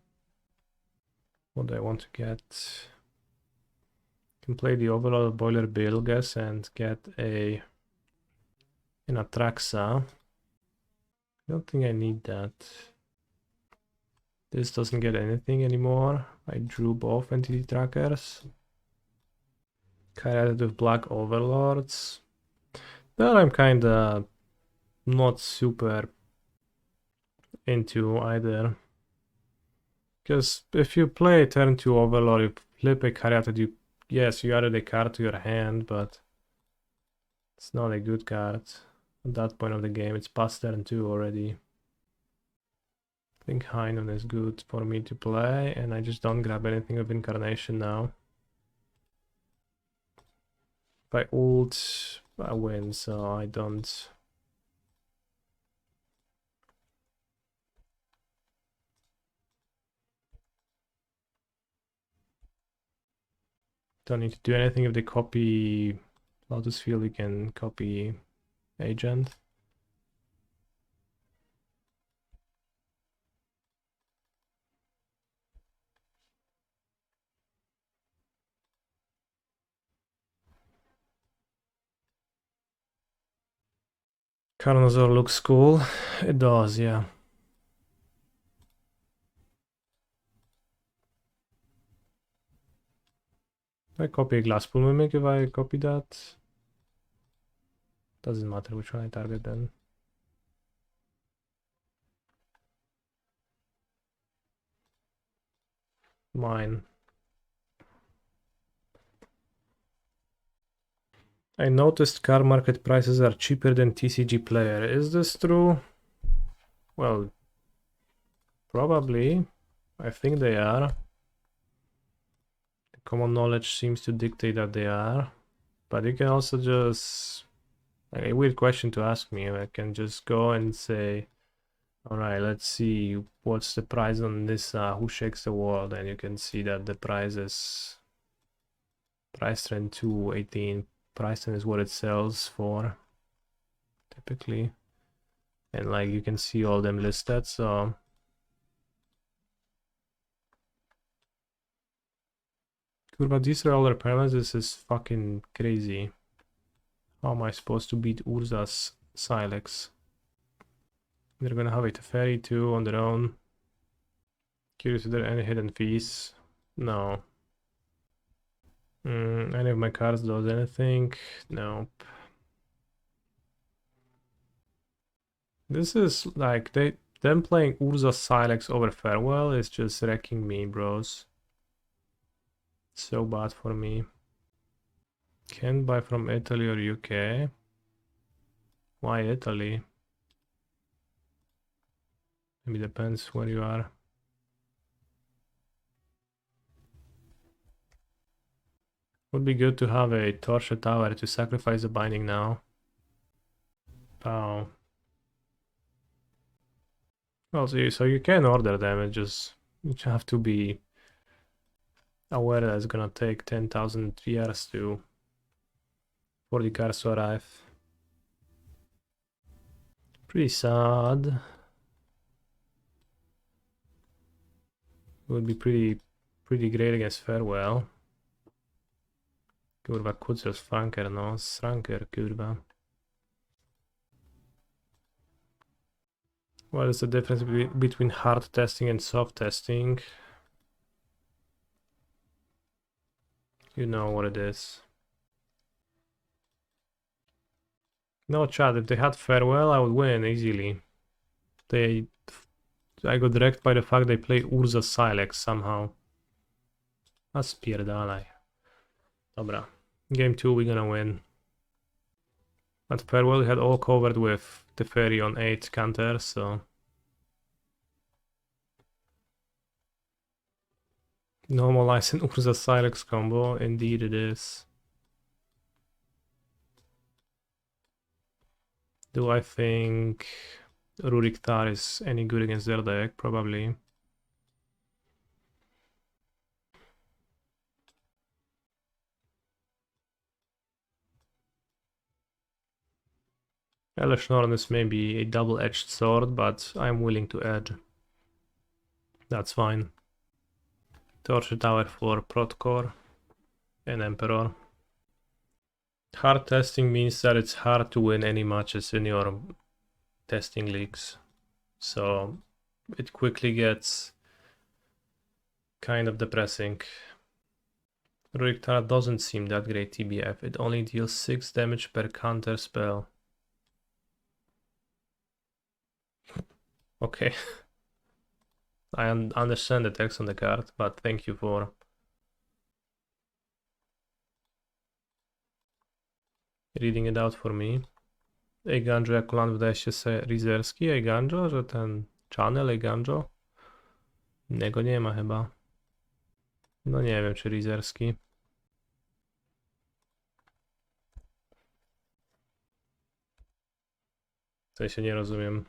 What do I want to get? Can play the Overlord Boilerbilges and get an Atraxa. I don't think I need that. This doesn't get anything anymore. I drew both entity trackers. Carried with black Overlords. That I'm kinda not super into either. Because if you play turn 2 Overlord, you flip a card, yes, you added a card to your hand, but it's not a good card. At that point of the game, it's past turn 2 already. I think High Noon is good for me to play, and I just don't grab anything of Incarnation now. If I ult, I win, so I don't. Don't need to do anything if they copy Lotus Field, you can copy Agent. Carnosaur looks cool. It does, yeah. I copy a Glasspool Mimic if I copy that. Doesn't matter which one I target then. Mine. I noticed car market prices are cheaper than TCG player. Is this true? Well, probably. I think they are. The common knowledge seems to dictate that they are. But you can also just... a weird question to ask me. I can just go and say, alright, let's see what's the price on this Who Shakes the World, and you can see that the price is price trend 218. Price trend is what it sells for typically, and like you can see all them listed. So but these roller permanents, this is fucking crazy. How am I supposed to beat Urza's Silex? They're gonna have a Teferi too on their own. Curious if there are any hidden fees. No. Any of my cards does anything? Nope. This is like them playing Urza Silex over Farewell is just wrecking me, bros. So bad for me. Can't buy from Italy or UK. Why Italy? Maybe depends where you are. Would be good to have a Torture Tower to sacrifice the binding now. Oh. Well, so you can order them, it just you have to be aware that it's gonna take 10,000 years for the cars to arrive. Pretty sad. Would be pretty great against Farewell. Kurva, kucel Franker, no, Franker, kurva. What is the difference between hard testing and soft testing? You know what it is. No, chat, if they had Farewell, I would win easily. I got wrecked by the fact they play Urza Silex somehow. A spierdalaj. Dobra. Game 2 we're gonna win. At Farewell we had all covered with Teferi on 8 counter, so... Normalize an Urza Silex combo, indeed it is. Do I think Rurik Tar is any good against their deck? Probably. Elesh Norn is maybe a double-edged sword, but I'm willing to edge. That's fine. Torture Tower for Protcore and Emperor. Hard testing means that it's hard to win any matches in your testing leagues. So it quickly gets kind of depressing. Rurik Tar doesn't seem that great TBF. It only deals 6 damage per counter spell. Okay. I understand the text on the card, but thank you for... reading it out for me. Eiganjo jak Kulan wydaje się rizerski. Eiganjo, że ten channel Eiganjo? Niego nie ma chyba. No nie wiem, czy rizerski. W sensie nie rozumiem.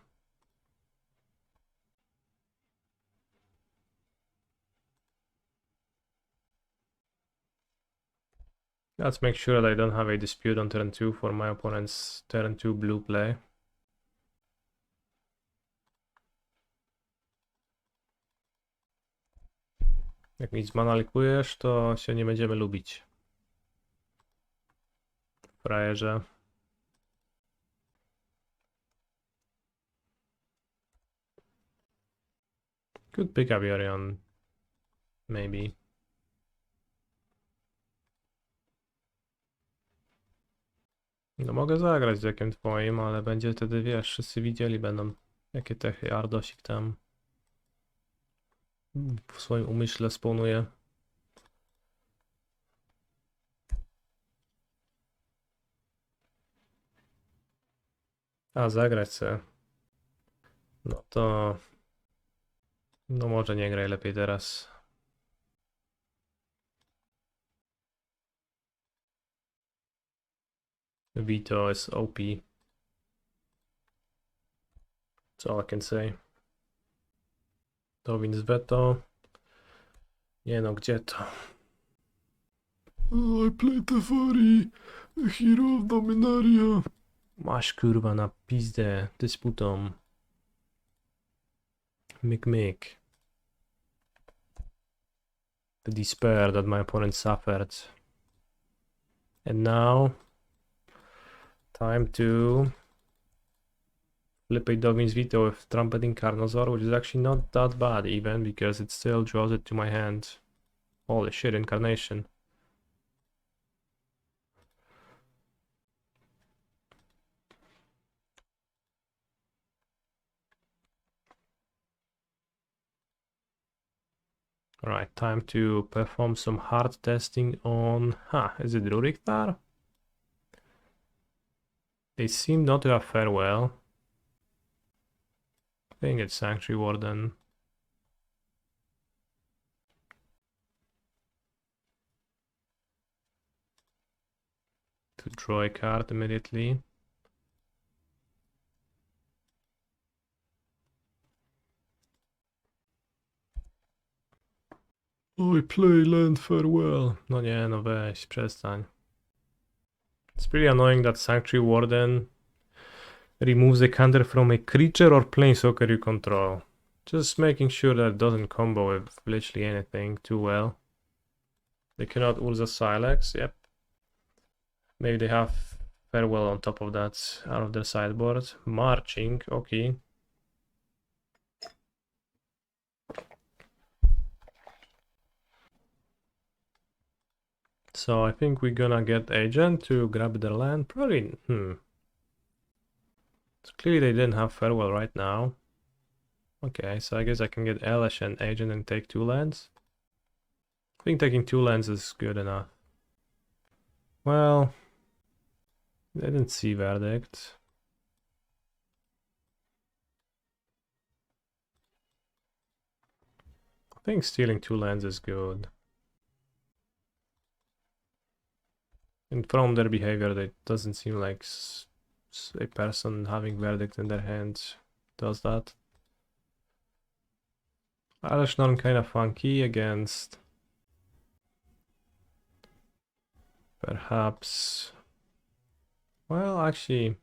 Let's make sure that I don't have a dispute on turn 2 for my opponent's turn 2 blue play. Jak mi zmanalikujesz, to się nie będziemy lubić. Frajerze. Could pick up Yorion. Maybe. No mogę zagrać z deckiem twoim, ale będzie wtedy, wiesz, wszyscy widzieli będą, jakie techy Ardosik tam w swoim umyśle spawnuje. A, zagrać se. No to... No może nie graj lepiej teraz. Veto is OP. That's all I can say. Dowin's veto. Nie no, gdzie to? I play Teferi, the hero of Dominaria. Masz kurwa na pizdę dysputą. Myk. The despair that my opponent suffered. And now... time to flip a Dowin's Veto with Trumpeting Carnosaur, which is actually not that bad even, because it still draws it to my hand. Holy shit, Incarnation. Alright, time to perform some hard testing on... is it Rurik Tar? They seem not to have Farewell. I think it's Sanctuary Warden. To draw a card immediately. I play land Farewell. No nie, no weź, przestań. It's pretty annoying that Sanctuary Warden removes a counter from a creature or planeswalker you control. Just making sure that it doesn't combo with literally anything too well. They cannot Urza Silex, yep. Maybe they have Farewell on top of that out of their sideboard. Marching, okay. So I think we're gonna get Agent to grab their land. Probably, So clearly they didn't have Farewell right now. Okay, so I guess I can get Elesh and Agent and take 2 lands. I think taking 2 lands is good enough. Well, I didn't see Verdict. I think stealing 2 lands is good. And from their behavior, it doesn't seem like a person having Verdict in their hand does that. Elesh Norn kind of funky against perhaps. Well, actually,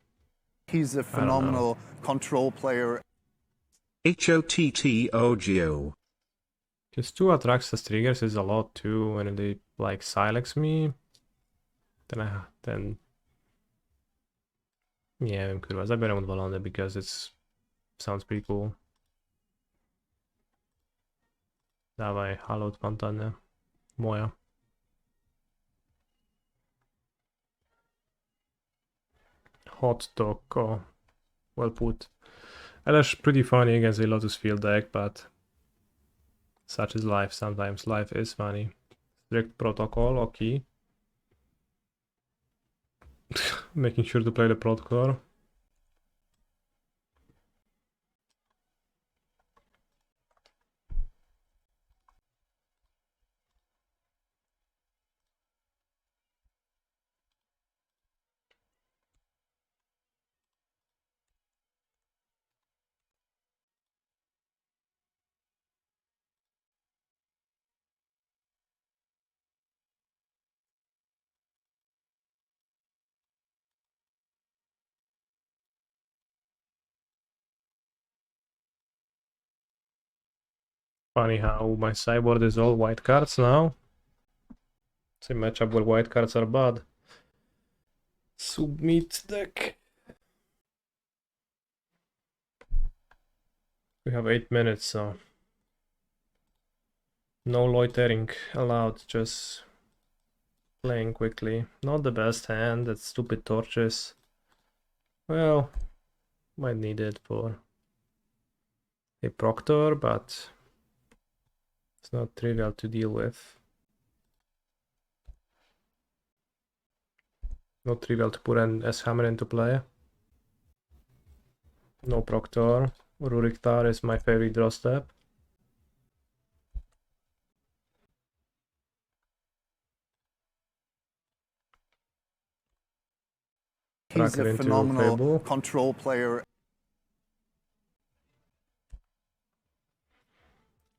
he's a phenomenal control player. HOTTOGO. Because 2 Atraxa triggers is a lot too, when they like Silex me. Then nie wiem, kurwa, zabieram odwalone because it sounds pretty cool. Dawaj, halo fontanę. Moja. Hot dog, oh, well put. Elesh pretty funny against a Lotus Field deck, but such is life. Sometimes life is funny. Strict protocol, okay. Making sure to play the protocol. Funny how my sideboard is all white cards now. It's a matchup where white cards are bad. Submit deck. We have 8 minutes, so no loitering allowed, just playing quickly. Not the best hand, that's stupid torches. Well, might need it for a Proctor, but it's not trivial to deal with. Not trivial to put an S-Hammer into play. No Proctor. Ruriktar is my favorite draw step. He's a phenomenal Fable. control player.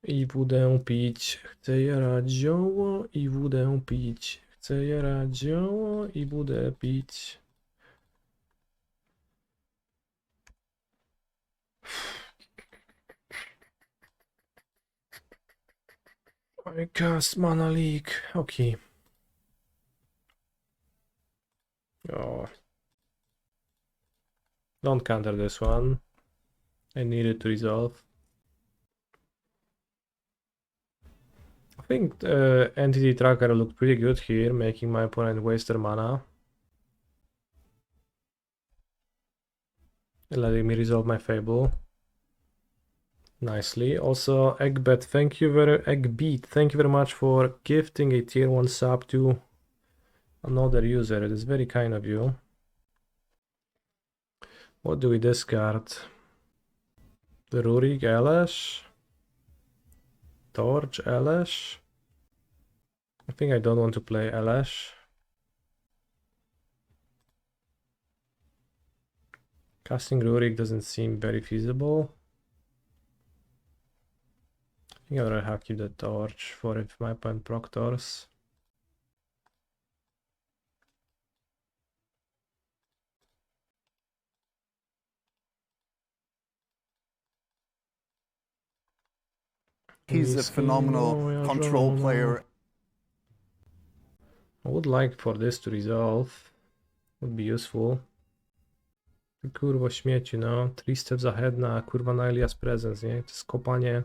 I wódę pić, chcę jarać zioło, i wódę pić. Chcę jarać zioło, i wódę pić. I cast Mana Leak. Okay. Oh. Don't counter this one. I need it to resolve. I think the Entity Tracker looked pretty good here, making my opponent waste their mana. Letting me resolve my Fable. Nicely. Also, Eggbeat, thank you very much for gifting a tier 1 sub to another user. It is very kind of you. What do we discard? The Rurik Elesh? Torch Elesh? I think I don't want to play Elesh. Casting Rurik doesn't seem very feasible. I think I'd rather keep the Torch for if my opponent Proctors. He's a phenomenal control player. I would like for this to resolve. Would be useful. Ty kurwo śmieci, no. 3 steps ahead na kurwa Nylea's presence, nie? To jest kopanie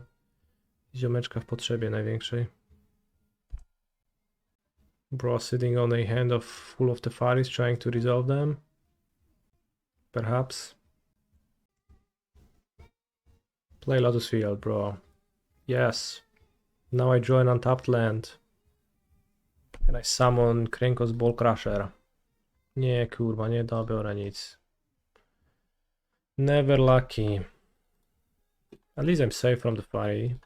ziomeczka w potrzebie największej. Bro sitting on a hand full of the Faris trying to resolve them. Perhaps. Play Lotus Field, bro. Yes. Now I join untapped land. And I summon Krenkos Ball Crusher. Nie, kurwa, nie dobiorę nic. Never lucky. At least I'm safe from the fire.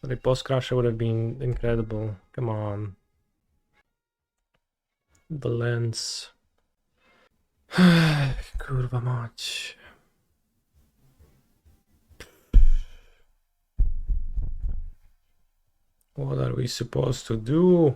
The Boss Crusher would have been incredible. Come on. The lens. Kurwa mać. What are we supposed to do?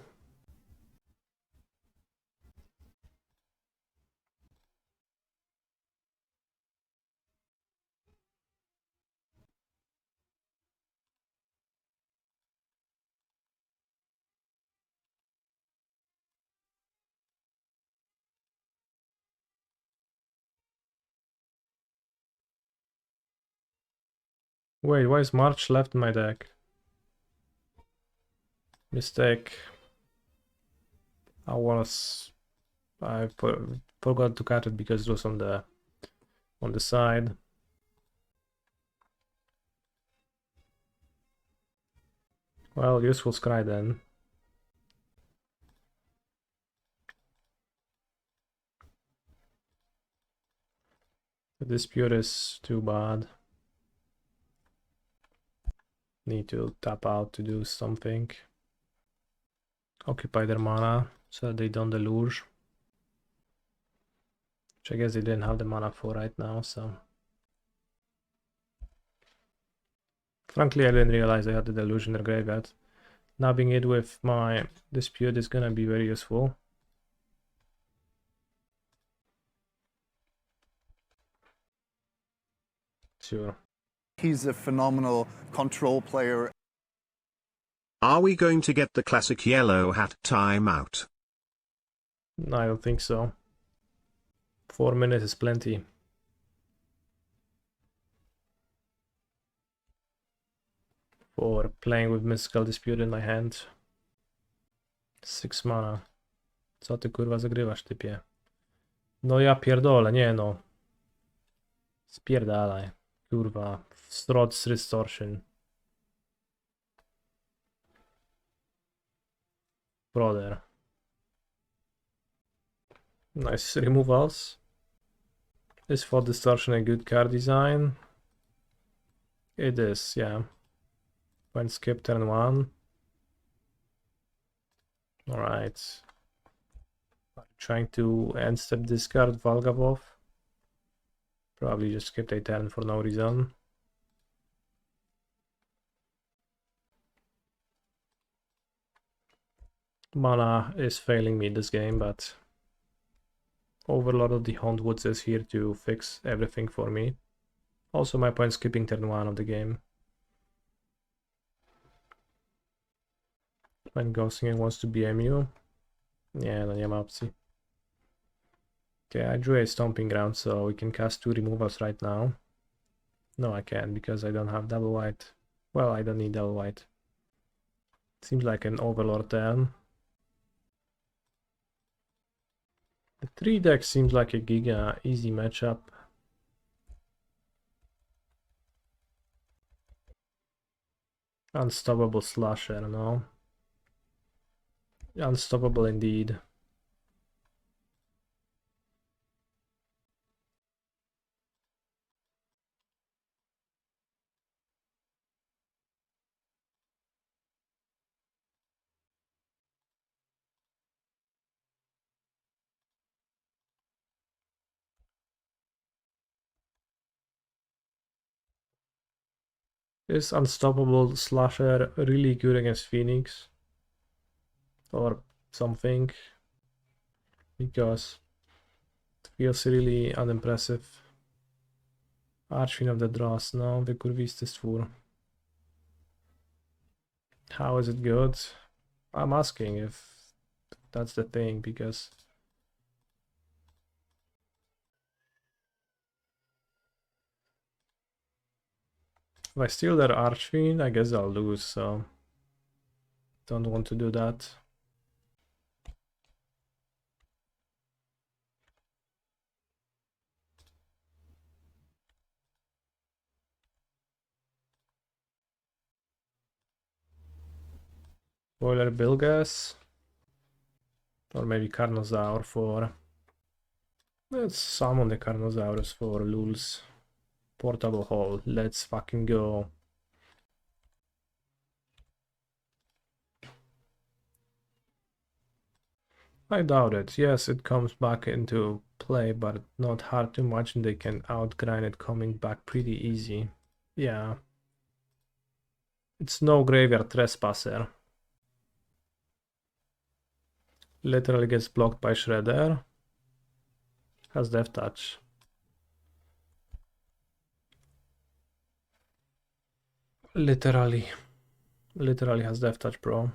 Wait, why is March left in my deck? Mistake. I forgot to cut it because it was on the side. Well, useful scry then. The dispute is too bad. Need to tap out to do something. Occupy their mana so that they don't deluge. Which I guess they didn't have the mana for right now, so. Frankly, I didn't realize I had the deluge in their graveyard. Nabbing it with my dispute is gonna be very useful. Sure. He's a phenomenal control player. Are we going to get the classic yellow hat timeout? No, I don't think so. 4 minutes is plenty. For playing with Mystical Dispute in my hand. 6 mana. Co ty kurwa zagrywasz, typie? No ja pierdolę, nie no. Spierdalaj. Kurwa. Strots Distortion. Brother. Nice removals. Is for Distortion a good card design? It is, yeah. Point skip turn 1. Alright. Trying to end step discard Valgavov. Probably just skipped a turn for no reason. Mana is failing me this game, but Overlord of the Hauntwoods is here to fix everything for me. Also my point skipping turn 1 of the game. When Ghosting wants to BMU. Nie, no nie ma opcji. Okay, I drew a Stomping Ground, so we can cast 2 removals right now. No, I can't because I don't have double white. Well, I don't need double white. Seems like an Overlord then. The 3 deck seems like a giga easy matchup. Unstoppable Slasher, no? Unstoppable indeed. Is Unstoppable Slasher really good against Phoenix? Or something? Because it feels really unimpressive. Archfiend of the Dross, no, wykurwisty stwór. How is it good? I'm asking if that's the thing, because if I steal their Archfiend, I guess I'll lose, so don't want to do that. Boilerbilges. Or maybe Carnosaur for... Let's summon the Carnosaurus for Lul's portable hole. Let's fucking go. I doubt it. Yes, it comes back into play, but not hard to imagine they can outgrind it coming back pretty easy. Yeah. It's no graveyard trespasser. Literally gets blocked by Shredder. Has Death Touch. Literally has Death Touch, bro.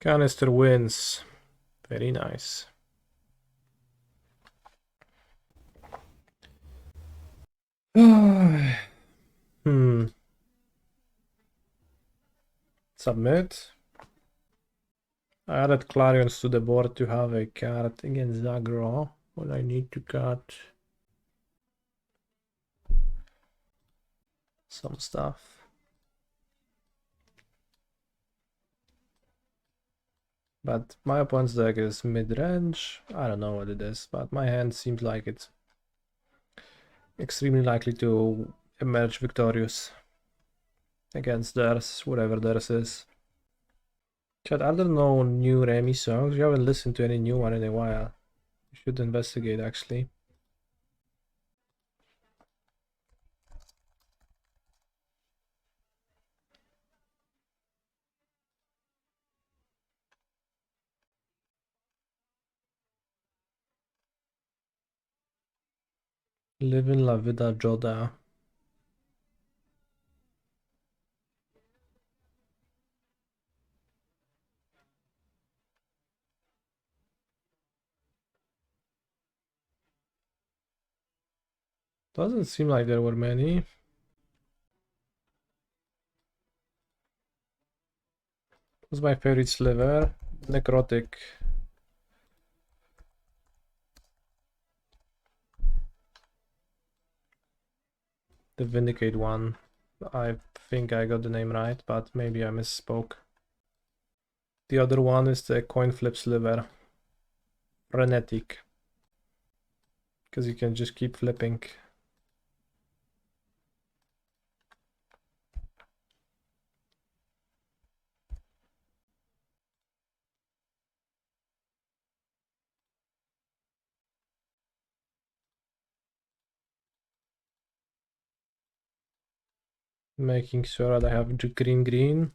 Canister wins. Very nice. Submit. I added Clarions to the board to have a card against Zagroth when I need to cut some stuff. But my opponent's deck is mid-range. I don't know what it is, but my hand seems like it's extremely likely to emerge victorious against theirs, whatever theirs is. Chat, are there no new Remy songs? You haven't listened to any new one in a while. You should investigate, actually. Living La Vida Joda. Doesn't seem like there were many. What's my favorite sliver? Necrotic. The Vindicate one. I think I got the name right, but maybe I misspoke. The other one is the coin flip sliver. Frenetic. Because you can just keep flipping. Making sure that I have green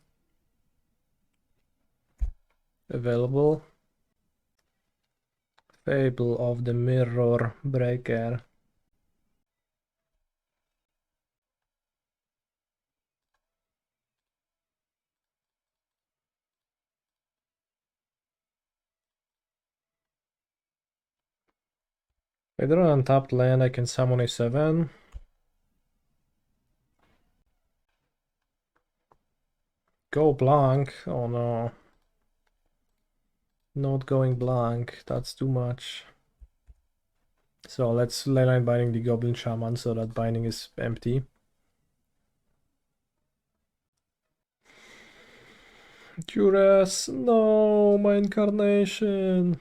available. Fable of the Mirror Breaker. If I draw an untapped land, I can summon a 7. Go blank. Oh no. Not going blank. That's too much. So let's Leyline Binding the Goblin Shaman so that binding is empty. Duress, no, my incarnation.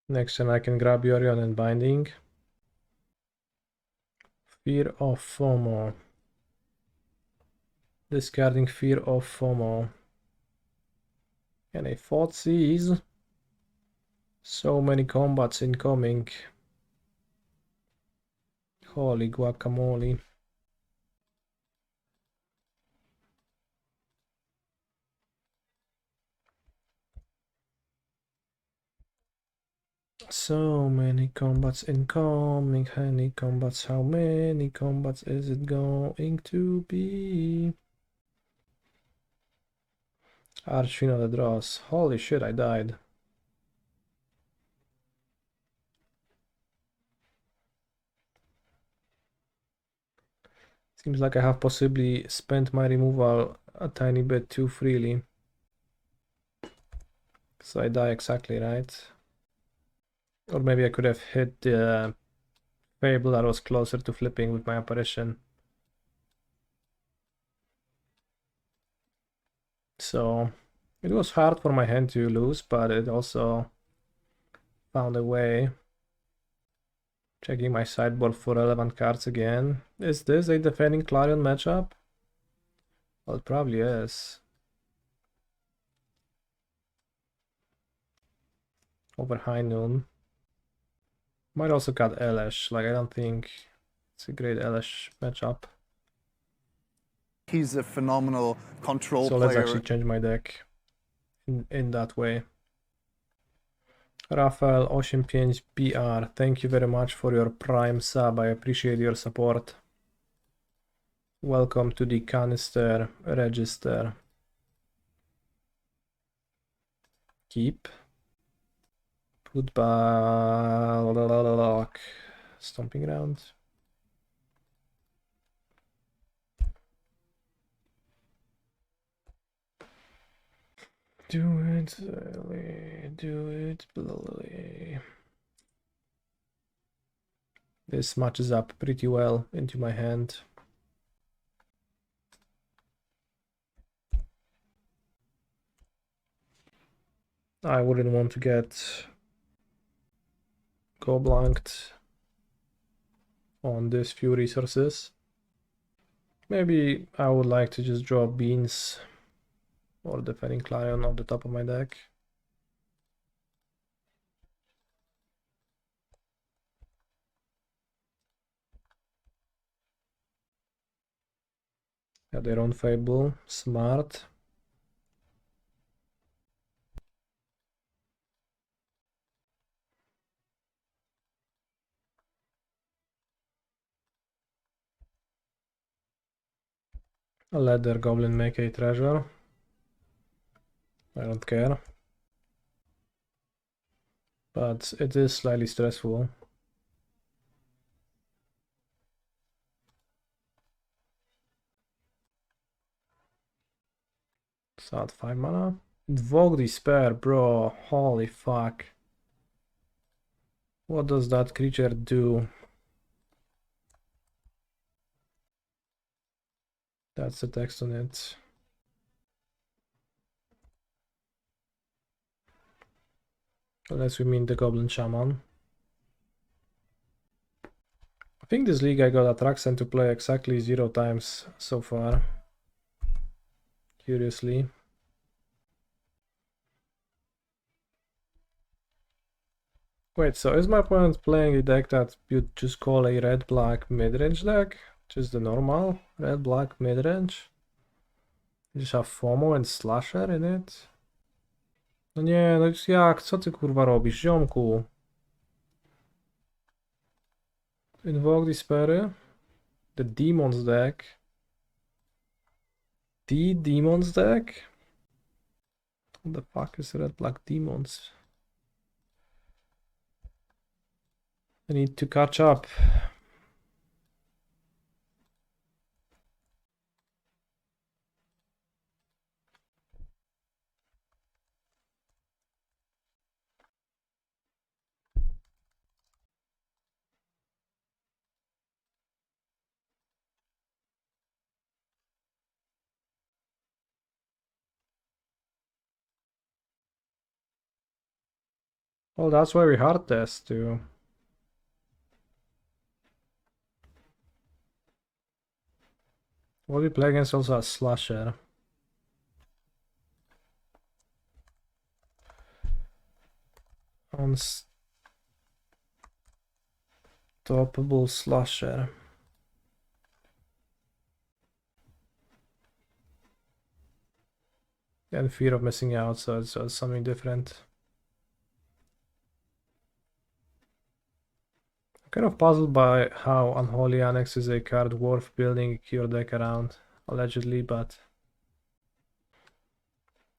Next turn I can grab Yorion and Binding. Fear of FOMO. Discarding Fear of FOMO. And a Thoughtseize. So many combats incoming. Holy guacamole. So many combats incoming. Many combats. How many combats is it going to be? Archfiend of the Dross. Holy shit, I died. Seems like I have possibly spent my removal a tiny bit too freely. So I die exactly right. Or maybe I could have hit the Fable that was closer to flipping with my apparition. So it was hard for my hand to lose, but it also found a way. Checking my sideboard for relevant cards again. Is this a defending Clarion matchup? Well, it probably is. Over High Noon. Might also cut Elesh. Like, I don't think it's a great Elesh matchup. He's a phenomenal control So player. let's actually change my deck in that way. Rafael 85 BR, thank you very much for your Prime sub. I appreciate your support. Welcome to the canister register. Keep. Put back. Stomping Ground. Do it, Ellie. Do it, Billy. This matches up pretty well into my hand. I wouldn't want to get go blanked on these few resources. Maybe I would like to just draw Beans or Defending Clarion off the top of my deck. Have their own Fable, smart. I'll let their goblin make a treasure. I don't care. But it is slightly stressful. Sad 5 mana. Invoke Despair, bro. Holy fuck. What does that creature do? That's the text on it. Unless we mean the Goblin Shaman. I think this league I got Atraxa to play exactly 0 times so far. Curiously. Wait, so is my opponent playing a deck that you'd just call a red-black midrange deck? Just the normal red-black midrange? You just have FOMO and Slasher in it? No nie, no jak? Co ty kurwa robisz, ziomku? Invoke Despair? The Demons deck? The Demons deck? What the fuck is red-black Demons? I need to catch up. Oh, that's very hard test too. What we play against also a slasher. Unstoppable slasher. And fear of missing out, so it's something different. I'm kind of puzzled by how Unholy Annex is a card worth building your deck around, allegedly, but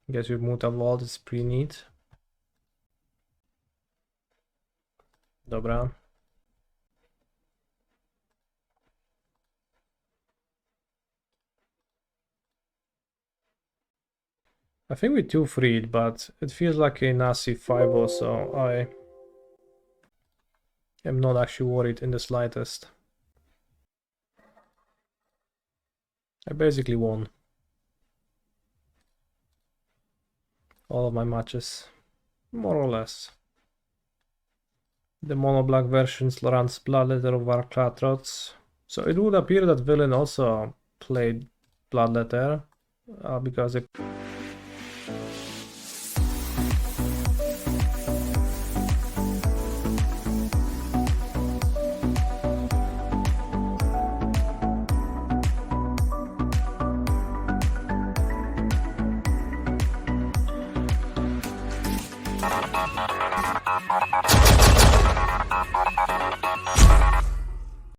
I guess with Muta Vault it's pretty neat. Dobra. I think we 2-freed, but it feels like a nasty 5-0, so I am not actually worried in the slightest. I basically won all of my matches, more or less. The mono black versions runs Bloodletter of Varklatrots, so it would appear that Villain also played Bloodletter because